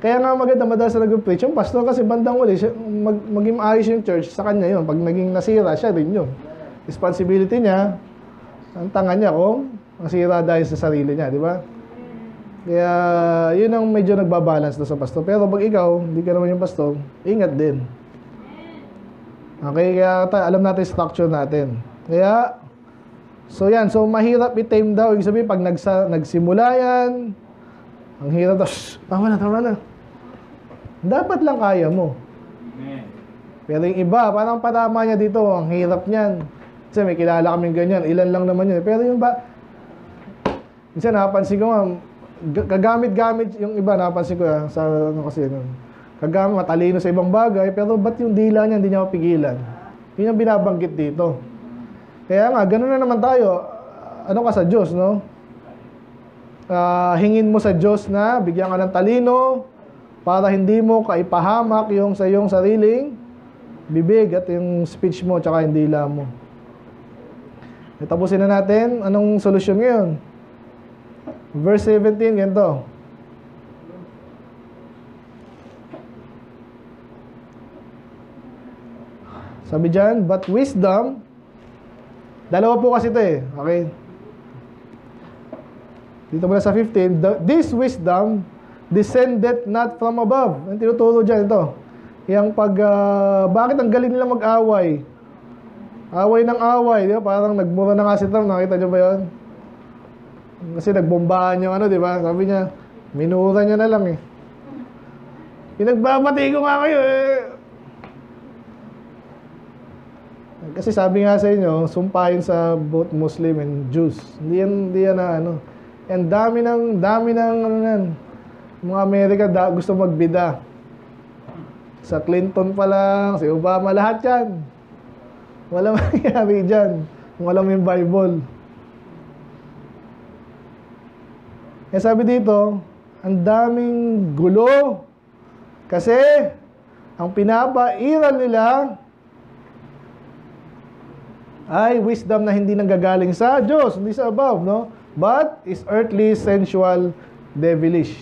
Kaya nga maganda madalas na nag-preach yung pastor kasi bandang uli, maging maayos yung church, sa kanya yun. Pag naging nasira, siya rin yun. Responsibility niya, ang tanga niya kung nasira dahil sa sarili niya, di ba? Kaya yun ang medyo nagbabalance na sa pastor. Pero pag ikaw, hindi ka naman yung pastor, ingat din. Okay, kaya alam natin structure natin. Kaya, so yan, so mahirap i-tame daw. Ibig sabihin, pag nagsimula yan, ang hirap daw, tama na. Dapat lang kaya mo. Amen. Pero yung iba, parang patama niya dito, ang hirap niyan. Kasi may kilala kaming ganyan, ilan lang naman yun. Pero yung ba, minsan napansin ko nga, kagamit-gamit yung iba, napansin ko sa ano kasi yun. Kagamit, matalino sa ibang bagay, pero ba't yung dila niya, hindi niya mapigilan? Yun yung binabanggit dito. Kaya nga, gano'n na naman tayo. Ano ka sa Diyos, no? Hingin mo sa Diyos na bigyan ka ng talino para hindi mo kaipahamak yung sa iyong sariling bibig at yung speech mo tsaka yung dila mo. Tapusin na natin. Anong solusyon ngayon? Verse 17, ganito. Sabi dyan, but wisdom, dalawa po kasi ito eh. Okay? Dito muna sa 15, this wisdom descended not from above. Ang tinuturo dyan ito. Yung bakit ang galing nila mag-away? Away ng away, di ba? Parang nagmura na nga si Trump, nakita nyo ba yun? Kasi nagbombahan yung di ba? Sabi niya, minura niya na lang eh. Pinagbabati ko nga kayo eh. Kasi sabi nga sa inyo, sumpahin sa both Muslim and Jews. Hindi yan na And dami ng mga Amerika gusto magbida. Sa Clinton pa lang, si Obama, lahat yan. Walang mangyayari dyan kung alam mo yung Bible. Kaya sabi dito, ang daming gulo. Kasi, ang pinapairal nila ay wisdom na hindi nanggagaling sa Diyos, hindi sa above, no? But is earthly, sensual, devilish.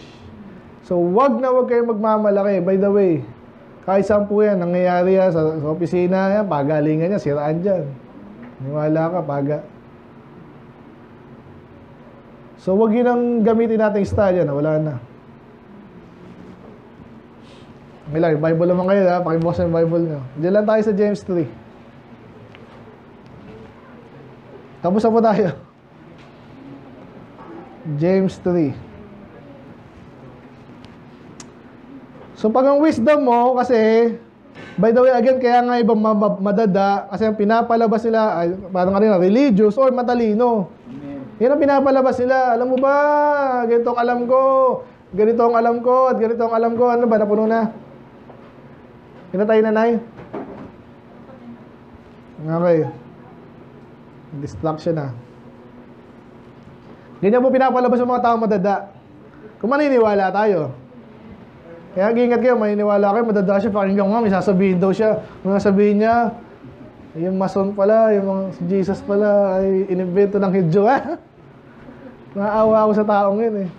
So, wag na wag kayo magmamalaki. By the way, kahit saan po yan, nangyayari yan sa opisina, yan, pagalingan niya, siraan dyan. Niwala ka, paga. So, wag yun ang gamitin nating style yan, wala na. Okay lang, Bible naman kayo, ha? Pakibukas yung Bible nyo. Diyan lang tayo sa James 3. Tapos na po tayo. James 3. So, pag ang wisdom mo, kasi, by the way, again, kaya nga ibang madada, kasi ang pinapalabas nila, ay, parang kanina, religious or matalino. Yan ang pinapalabas nila. Alam mo ba, ganito ang alam ko, ganito ang alam ko, at ganito ang alam ko. Ano ba, napuno na? Kinatay na, Nay? Okay. Distraction na. Ganyan po pinapalabas ng mga tao madada. Kung maniniwala tayo. Kaya ingat kayo, maniniwala kayo, madada siya, pakinggan nga, may sasabihin daw siya. Mga sabihin niya, yung mason pala, yung mga si Jesus pala, ay inimbento ng Hidyo. Naawa ako sa taong yun eh.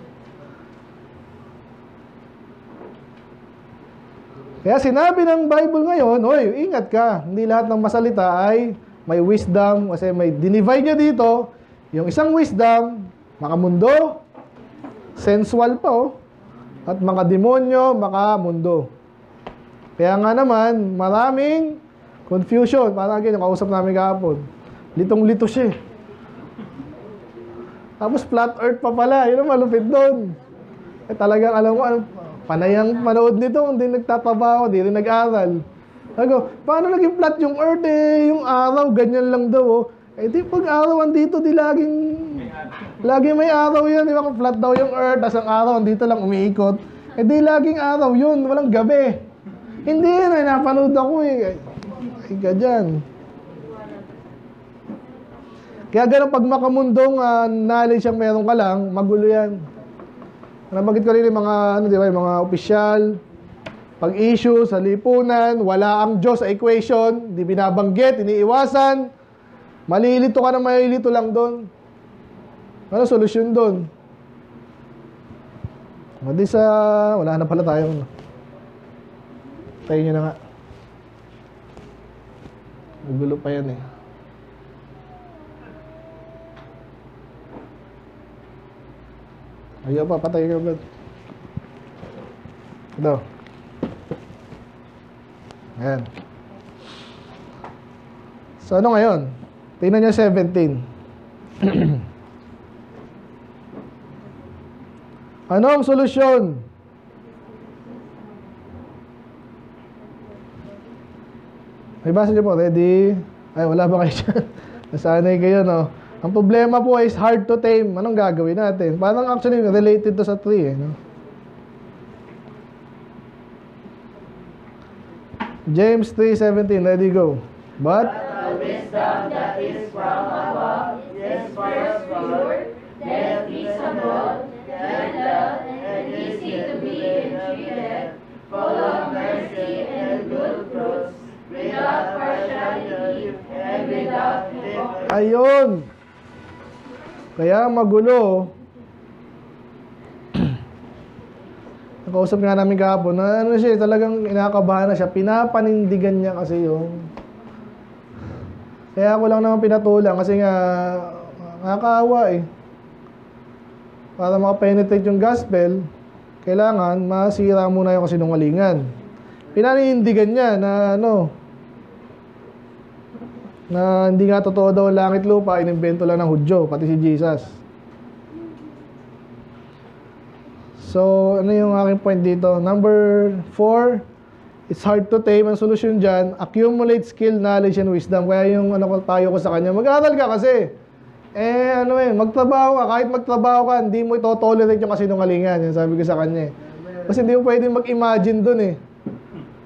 Kaya sinabi ng Bible ngayon, oy, ingat ka. Hindi lahat ng masalita ay may wisdom. Kasi may dinivide niya dito. Yung isang wisdom, makamundo, sensual pa at mga demonyo, makamundo. Kaya nga naman, maraming confusion. Parang again, yung kausap namin kahapon. Litong-lito siya. Tapos flat earth pa pala. Yun ang malupit doon. Eh talagang alam mo, panayang manood nito, hindi nagtatrabaho, hindi rin nag-aral. Sago, paano naging flat yung earth eh? Yung araw, ganyan lang daw. Eh di pag araw andito, di laging may araw yan. Di ba kung flat daw yung earth, tas ang araw andito lang umiikot. Eh di laging araw yun, walang gabi. Hindi yun, napanood ako eh. Ay ka dyan. Kaya ganun, pag makamundong knowledge ang meron ka lang, magulo yan. Nabanggit ko rin yung mga, di ba, yung mga opisyal, pag-issue sa lipunan, wala ang Diyos sa equation, di binabanggit, iniiwasan, malilito ka na malilito lang doon. Ano solusyon doon? Madi sa, wala na pala tayo. Tayo nyo na nga. Magulo pa yan eh. Ayaw pa, patay ka ba? Ito. Ayan. So, ano ngayon? Tingnan nyo 17. Ano ang solusyon? May basa nyo po, ready? Ay, wala ba kayo dyan? Nasanay kayo, no? Ang problema po is hard to tame. Anong gagawin natin? Parang actually related to sa 3 eh, no? James 3:17, ready, go. But the wisdom that is from above is first pure, then peaceable, gentle, and easy to be entreated, full of mercy and good fruits, without partiality and without hypocrisy. ayun. Kaya magulo. Nakausap nga namin kahapon na ano siya, talagang inakabahan na siya. Pinapanindigan niya kasi yung... Kaya ako lang naman pinatulang kasi nga nakakaawa eh. Para makapenetrate yung gospel, kailangan masira muna yung kasinungalingan. Pinanindigan niya na ano, na hindi nga totoo daw langit lupa, inimbento lang ng Hudyo, pati si Jesus. So, ano yung aking point dito? Number 4, it's hard to tame. Ang solusyon dyan, accumulate skill, knowledge, and wisdom. Kaya yung ano ko, tayo ko sa kanya, mag-aaral ka kasi. Magtrabaho ka. Kahit magtrabaho ka, hindi mo ito-tolerate yung kasinungalingan. Yan sabi ko sa kanya. Kasi hindi mo pwedeng mag-imagine dun eh.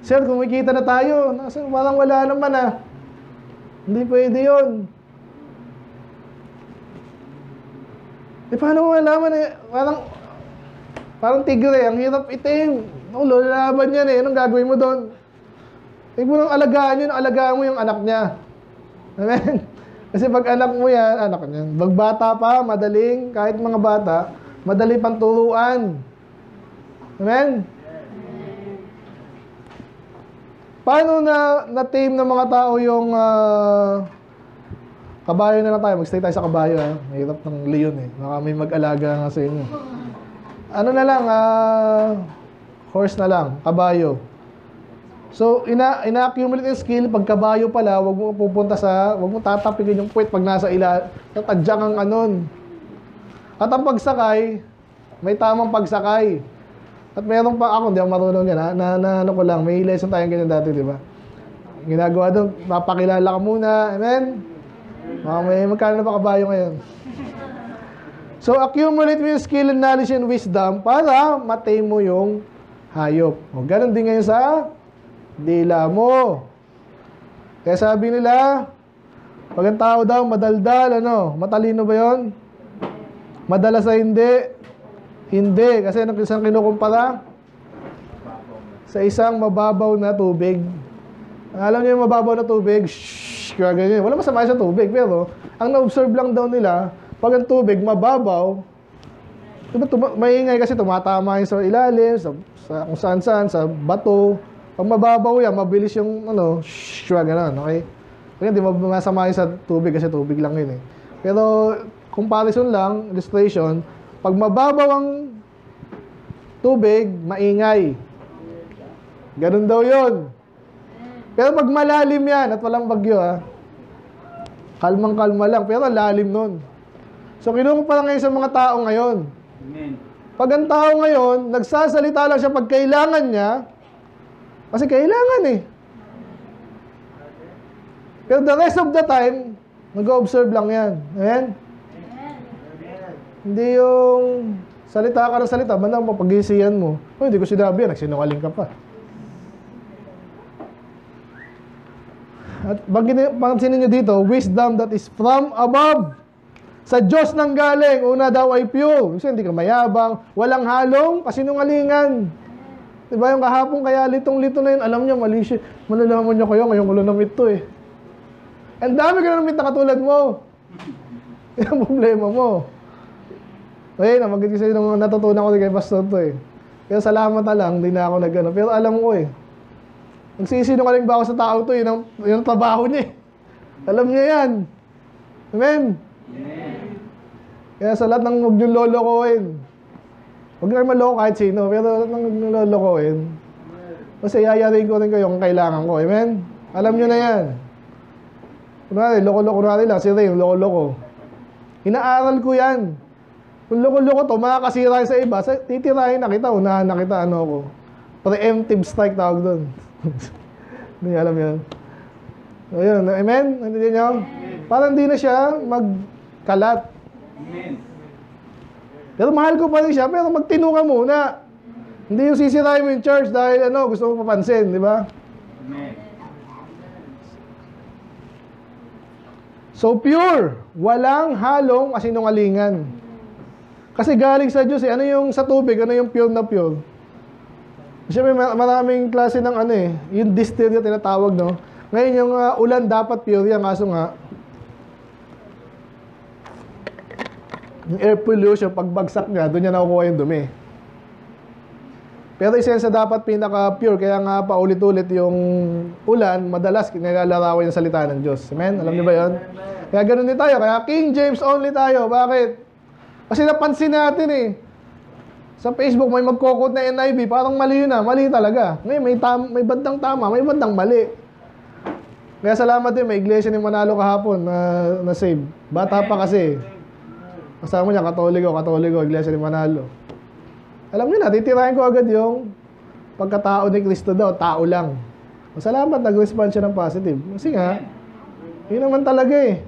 Sir, kumikita na tayo. Parang wala naman ah. Hindi pwede yun. Paano mo malaman eh? Parang tigre, ang hirap itim. Lalaban yan eh. Anong gagawin mo doon? Huwag mo nang alagaan yun, alagaan mo yung anak niya. Amen? Kasi pag anak mo yan, anak niya, pag bata pa, madaling, kahit mga bata, madali pang turuan. Amen? Paano na-tame ng mga tao yung kabayo na lang tayo? Mag-stay tayo sa kabayo. Mahirap ng leon eh. Baka may mag-alaga nga sa inyo. Ano na lang, horse na lang, kabayo. So, ina-accumulate yung skill. Pag kabayo pala, wag mo tatapikin yung puwet pag nasa tatadyak ang anon. At ang pagsakay, may tamang pagsakay. At meron pa ako, hindi ako marunong yan, ano ko lang, may lesson tayong ganyan dati, di ba? Ginagawa doon, mapakilala ka muna, amen? Magkano na pa kabayo ngayon? So, accumulate mo yung skill and knowledge and wisdom para matay mo yung hayop. O, ganun din ngayon sa dila mo. Kaya sabi nila, pag ang tao daw madaldal, matalino ba yon? Madalas na hindi. Hindi, kasi isang kinukumpara sa isang mababaw na tubig. Alam niyo yung mababaw na tubig? Shhh, kaya ganyan. Wala masama sa tubig, pero ang na-observe lang daw nila, pag ang tubig mababaw, diba, maingay kasi tumatama yun sa ilalim, sa kung saan-saan, sa bato. Pag mababaw yan, mabilis yung shhh, gano'n, okay? Kaya di masama yun sa tubig kasi tubig lang yun eh. Pero, comparison lang, illustration, pag mababaw ang tubig, maingay. Ganun daw yun. Pero pag malalim yan at walang bagyo, kalmang-kalma lang, pero lalim nun. So, kinukumpara ngayon sa mga tao ngayon. Amen. Pag ang tao ngayon, nagsasalita lang siya pag kailangan niya, kasi kailangan eh. Pero the rest of the time, nag-observe lang yan. Amen? Hindi yung salita ka ng salita, bandang mapag-isiyan mo. Hindi ko sinabi yan, nagsinungaling ka pa. At pansinin nyo dito, wisdom that is from above. Sa Diyos nang galing, una daw ay pure. Kasi hindi ka mayabang, walang halong kasinungalingan. Diba yung kahapon kaya litong-lito na yun, alam niya, mali siya. Malalaman niya kayo, ngayon ko lang namit to eh. Ang dami ka na namit na katulad mo. Yan ang problema mo. Okay, namagit ko sa'yo nung natutunan ko kay Pastor to eh. Kaya salamat na lang, hindi na ako nag-ano. Pero alam ko eh, nagsisinungaling ba ako sa tao to, yun ang trabaho niya eh. Alam niya yan. Amen? Kaya sa lahat ng huwag niyong lolokohin. Huwag niyong maloko kahit sino, pero huwag niyong lolokohin. Kasi yayarin ko rin kayo kung kailangan ko. Amen? Alam niyo na yan. Kunwari, loko-loko lang. Si Ray, loko-loko. Inaaral ko yan. Kung loko-loko to, makakasira sa iba, titirahin na kita, unahan na kita, ko. Preemptive strike tawag doon. Hindi niyo alam yan. So, yun. Amen? Nandiyan niyo? Parang hindi na siya magkalat. Amen. Pero mahal ko pa rin siya, pero magtino ka muna. Hindi yung sisirahin mo yung church dahil gusto mo papansin, di ba? Amen. So pure, walang halong kasinungalingan. Kasi galing sa Diyos ano yung sa tubig, ano yung pure na pure? Siyempre maraming klase ng yung distill yung tinatawag, no? Ngayon yung ulan dapat pure yan, kaso nga, yung air pollution, pagbagsak niya, doon niya nakukuha yung dumi. Pero isensa dapat pinaka-pure, kaya nga paulit-ulit yung ulan, madalas nilalarawan yung salita ng Diyos. Amen? Alam niyo ba yun? Kaya ganun din tayo. Kaya King James only tayo. Bakit? Kasi napansin natin eh. Sa Facebook, may magkokot na NIV, parang mali yun mali talaga. Ngayon, may bandang tama, may bandang mali. Kaya salamat din, may iglesia ni Manalo kahapon na save. Bata pa kasi. Kasama niya, Katoliko, iglesia ni Manalo. Alam niyo na, titirahin ko agad yung pagkatao ni Kristo daw, tao lang. Salamat, nag-respond siya ng positive. Kasi nga, yun naman talaga eh.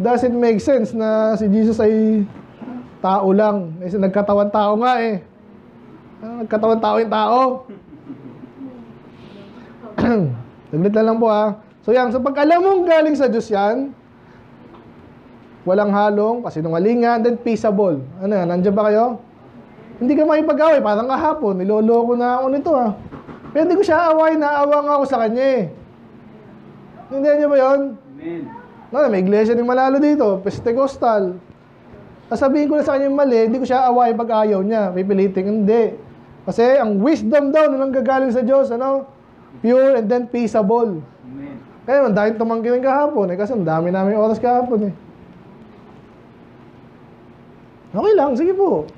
Does it make sense na si Jesus ay tao lang? Kasi nagkatawan tao nga eh. Nagkatawan tao yung tao. Saglit lang po So yan, so pag alam mong galing sa Diyos yan, walang halong, kasinungalingan, then peaceable. Ano yan, nandiyan ba kayo? Hindi ka makipag-away, parang kahapon, niloloko na ako nito ha. Pero hindi ko siya away, naawa nga ako sa kanya eh. Hindi niyo ba yun? Amen. No, may iglesia din malalo dito, Pentecostal. Sasabihin ko na sa kanya yung mali, hindi ko siya away pag ayaw niya, pipilitin, hindi. Kasi ang wisdom daw, nang gagaling sa Diyos, ano? Pure and then peaceable. Amen. Kaya dahil tumangkin kahapon eh, kasi ang dami namin oras kahapon eh. Okay lang, sige po.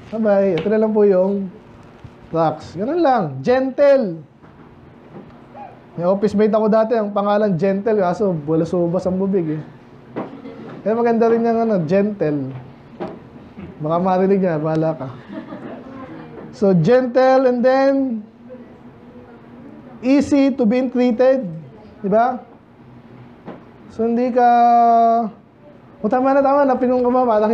Bye-bye. Ito na lang po yung tracks. Ganun lang. Gentle. May office mate ako dati, ang pangalan Gentle, kaso bulasubas ang bubig eh. Kaya maganda rin yung ano, Gentle. Baka marinig niya, bahala ka. So, gentle and then easy to be treated. Diba? So, hindi ka... O tama na, pinong ka ba? Parang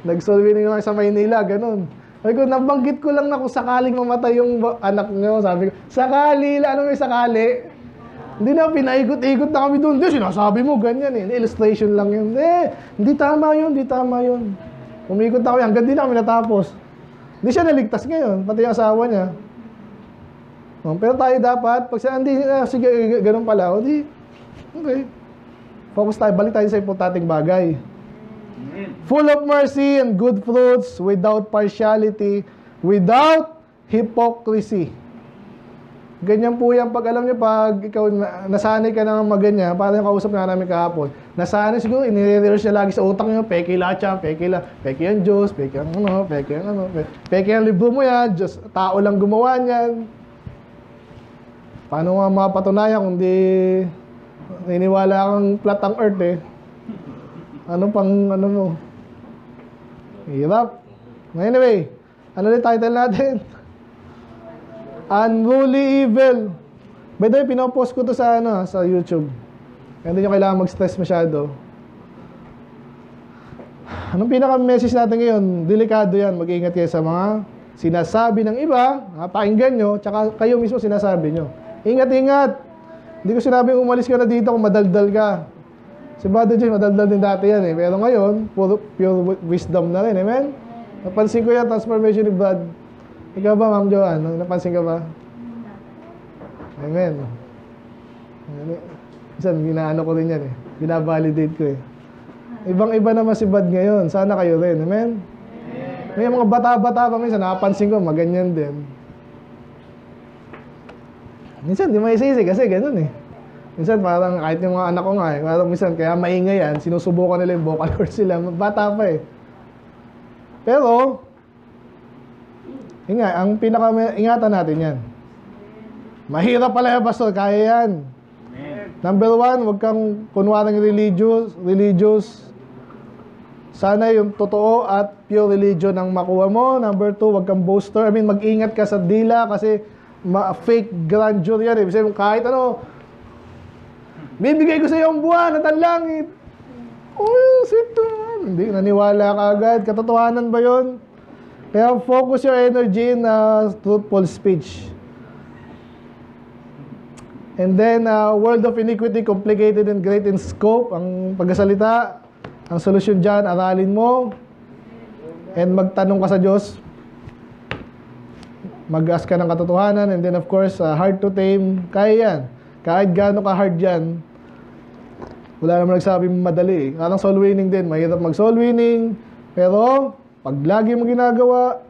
nag-solving lang sa Maynila, ganun. Sabi ko, nabanggit ko lang na kung sakaling mamatay yung anak nyo. Sabi ko, sakali, ano may sakali? Hindi na, pinaikot-ikot na kami doon. Hindi, sinasabi mo, ganyan eh. Illustration lang yun. Hindi tama yun. Umikot na kami, hanggang di na kami natapos. Hindi siya naligtas ngayon, pati yung asawa niya. Pero tayo dapat, pag siya, sige, ganun pala, okay. Focus tayo, balik tayo sa importanteng bagay. Amen. Full of mercy and good fruits, without partiality, without hypocrisy. Ganyan po yan, pag alam niyo, pag ikaw nasanay ka ng maganyan, parang yung kausap na namin kahapon, nasanay siguro, inire-rehearse niya lagi sa utak niyo, peke lahat yan, peke yung Diyos, peke yung libro mo yan, Diyos, tao lang gumawa niyan. Paano nga mapatunayan kung di niniwala kang flat ang earth eh? Ano mo? Hirap. Anyway, ano yung title natin? Unruly Evil. By the way, pinopost ko to sa YouTube. Kaya hindi nyo kailangan mag-stress masyado. Anong pinaka-message natin ngayon? Delikado yan. Mag-iingat kayo sa mga sinasabi ng iba, pakinggan nyo, tsaka kayo mismo sinasabi nyo. Ingat-ingat. Hindi ko sinabing umalis ka na dito kung madaldal ka. Si Brother Jay, madaldal din dati yan eh. Pero ngayon, pure wisdom na rin. Amen? Napansin ko yan, transformation ni Brad. Ikaw ba, Ma'am Joanne? Napansin ka ba? Amen. Minsan, ginaano ko rin yan eh. Binavalidate ko eh. Ibang-iba naman si Brad ngayon. Sana kayo rin. Amen? May mga bata-bata pa minsan, napansin ko, maganyan din. Minsan, di maisisi kasi ganun eh. Minsan, parang kahit yung mga anak ko nga eh, parang minsan, kaya maingay yan, sinusubukan nila yung vocal cords sila. Bata pa eh. Pero, ang pinaka-ingatan natin yan. Mahirap pala yung pastor, kaya yan. Number 1, huwag kang kunwarang religious. Sana yung totoo at pure religion ang makuha mo. Number 2, huwag kang boaster. Mag-ingat ka sa dila kasi fake grandeur yan eh. Kasi kahit ano, bibigay ko sa iyo ang buwan at ang langit. Oh, sweet naman. Hindi, naniwala ka agad. Katotohanan ba yun? Kaya focus your energy in truthful speech. And then, world of iniquity, complicated and great in scope. Ang pagkasalita, ang solusyon dyan, aralin mo. And magtanong ka sa Diyos. Mag-ask ka ng katotohanan. And then, of course, hard to tame. Kaya yan. Kahit gaano ka-hard yan, wala naman nagsabing madali. Parang soul winning din. Mahirap mag-soul winning. Pero, pag lagi mo ginagawa,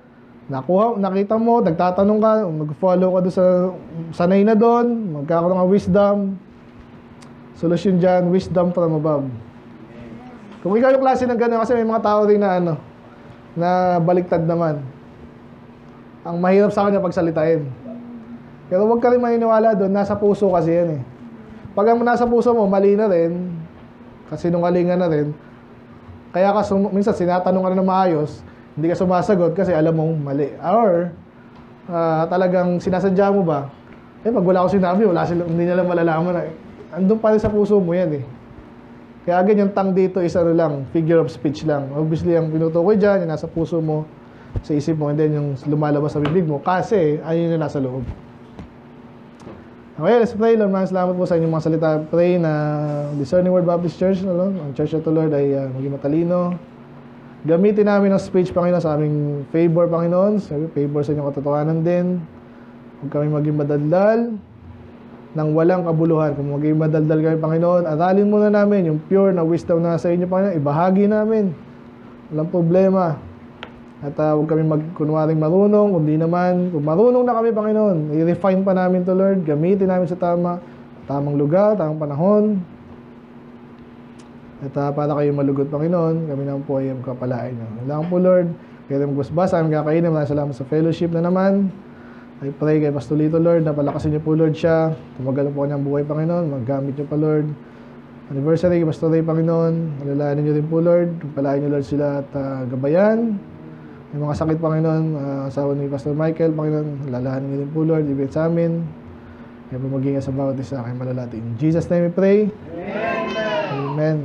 nakita mo, nagtatanong ka, mag-follow ka doon sa sanay na doon, magkakaroon ng wisdom. Solusyon dyan, wisdom from above. Kung ikaw yung klase ng gano'n, kasi may mga tao rin na na baliktad naman. Ang mahirap sa kanya pagsalitain. Pero huwag ka rin maniniwala doon, nasa puso kasi yan eh. Pag ang nasa puso mo, mali na rin, kasi nungalingan na rin, kaya ka minsan sinatanong ka na maayos, hindi ka sumasagot kasi alam mong mali. Or, talagang sinasadya mo ba, pag wala ko sinabi, hindi nila malalaman na, andun pa rin sa puso mo yan eh. Kaya agad yung tang dito is figure of speech lang. Obviously, ang pinutukoy dyan, yung nasa puso mo, sa isip mo, and then yung lumalabas sa bibig mo, kasi ayun yung nasa loob. Okay, let's pray. Lord, maraming salamat po sa inyong mga salita. Pray na Discerning Word Baptist Church, Lord, ang Church of the Lord ay maging matalino. Gamitin namin ang speech, Panginoon, sa aming favor, Panginoon. Favor sa inyong katotohanan din. Huwag kami maging madaldal ng walang kabuluhan. Kung maging madaldal kami, Panginoon, aralin muna namin yung pure na wisdom na sa inyo, Panginoon. Ibahagi namin. Walang problema. At huwag kami kunwaring marunong, kundi naman, kung marunong na kami, Panginoon, i-refine pa namin to, Lord. Gamitin namin sa tamang lugar, tamang panahon. At para kayo malugot, Panginoon, kami naman po ay magkapalain nyo. Kailangan po, Lord, kayo rin magbasbasa, aming kakainin. Maraming salamat sa fellowship na naman. I pray kay Pastolito, Lord, na palakasin niyo po, Lord, siya. Tumagal po kanyang buhay, Panginoon. Maggamit niyo pa, Lord. Anniversary kay Pastor Ray, Panginoon. Alalahanin niyo rin po, Lord. Pagpalain niyo, Lord, sila at gabayan. May mga sakit, Panginoon, asawa ni Pastor Michael, Panginoon, lalahanin niyo din po, Lord, ibigay sa amin. Kaya po maging sa bawat isa kay malalati. In Jesus' name we pray. Amen. Amen.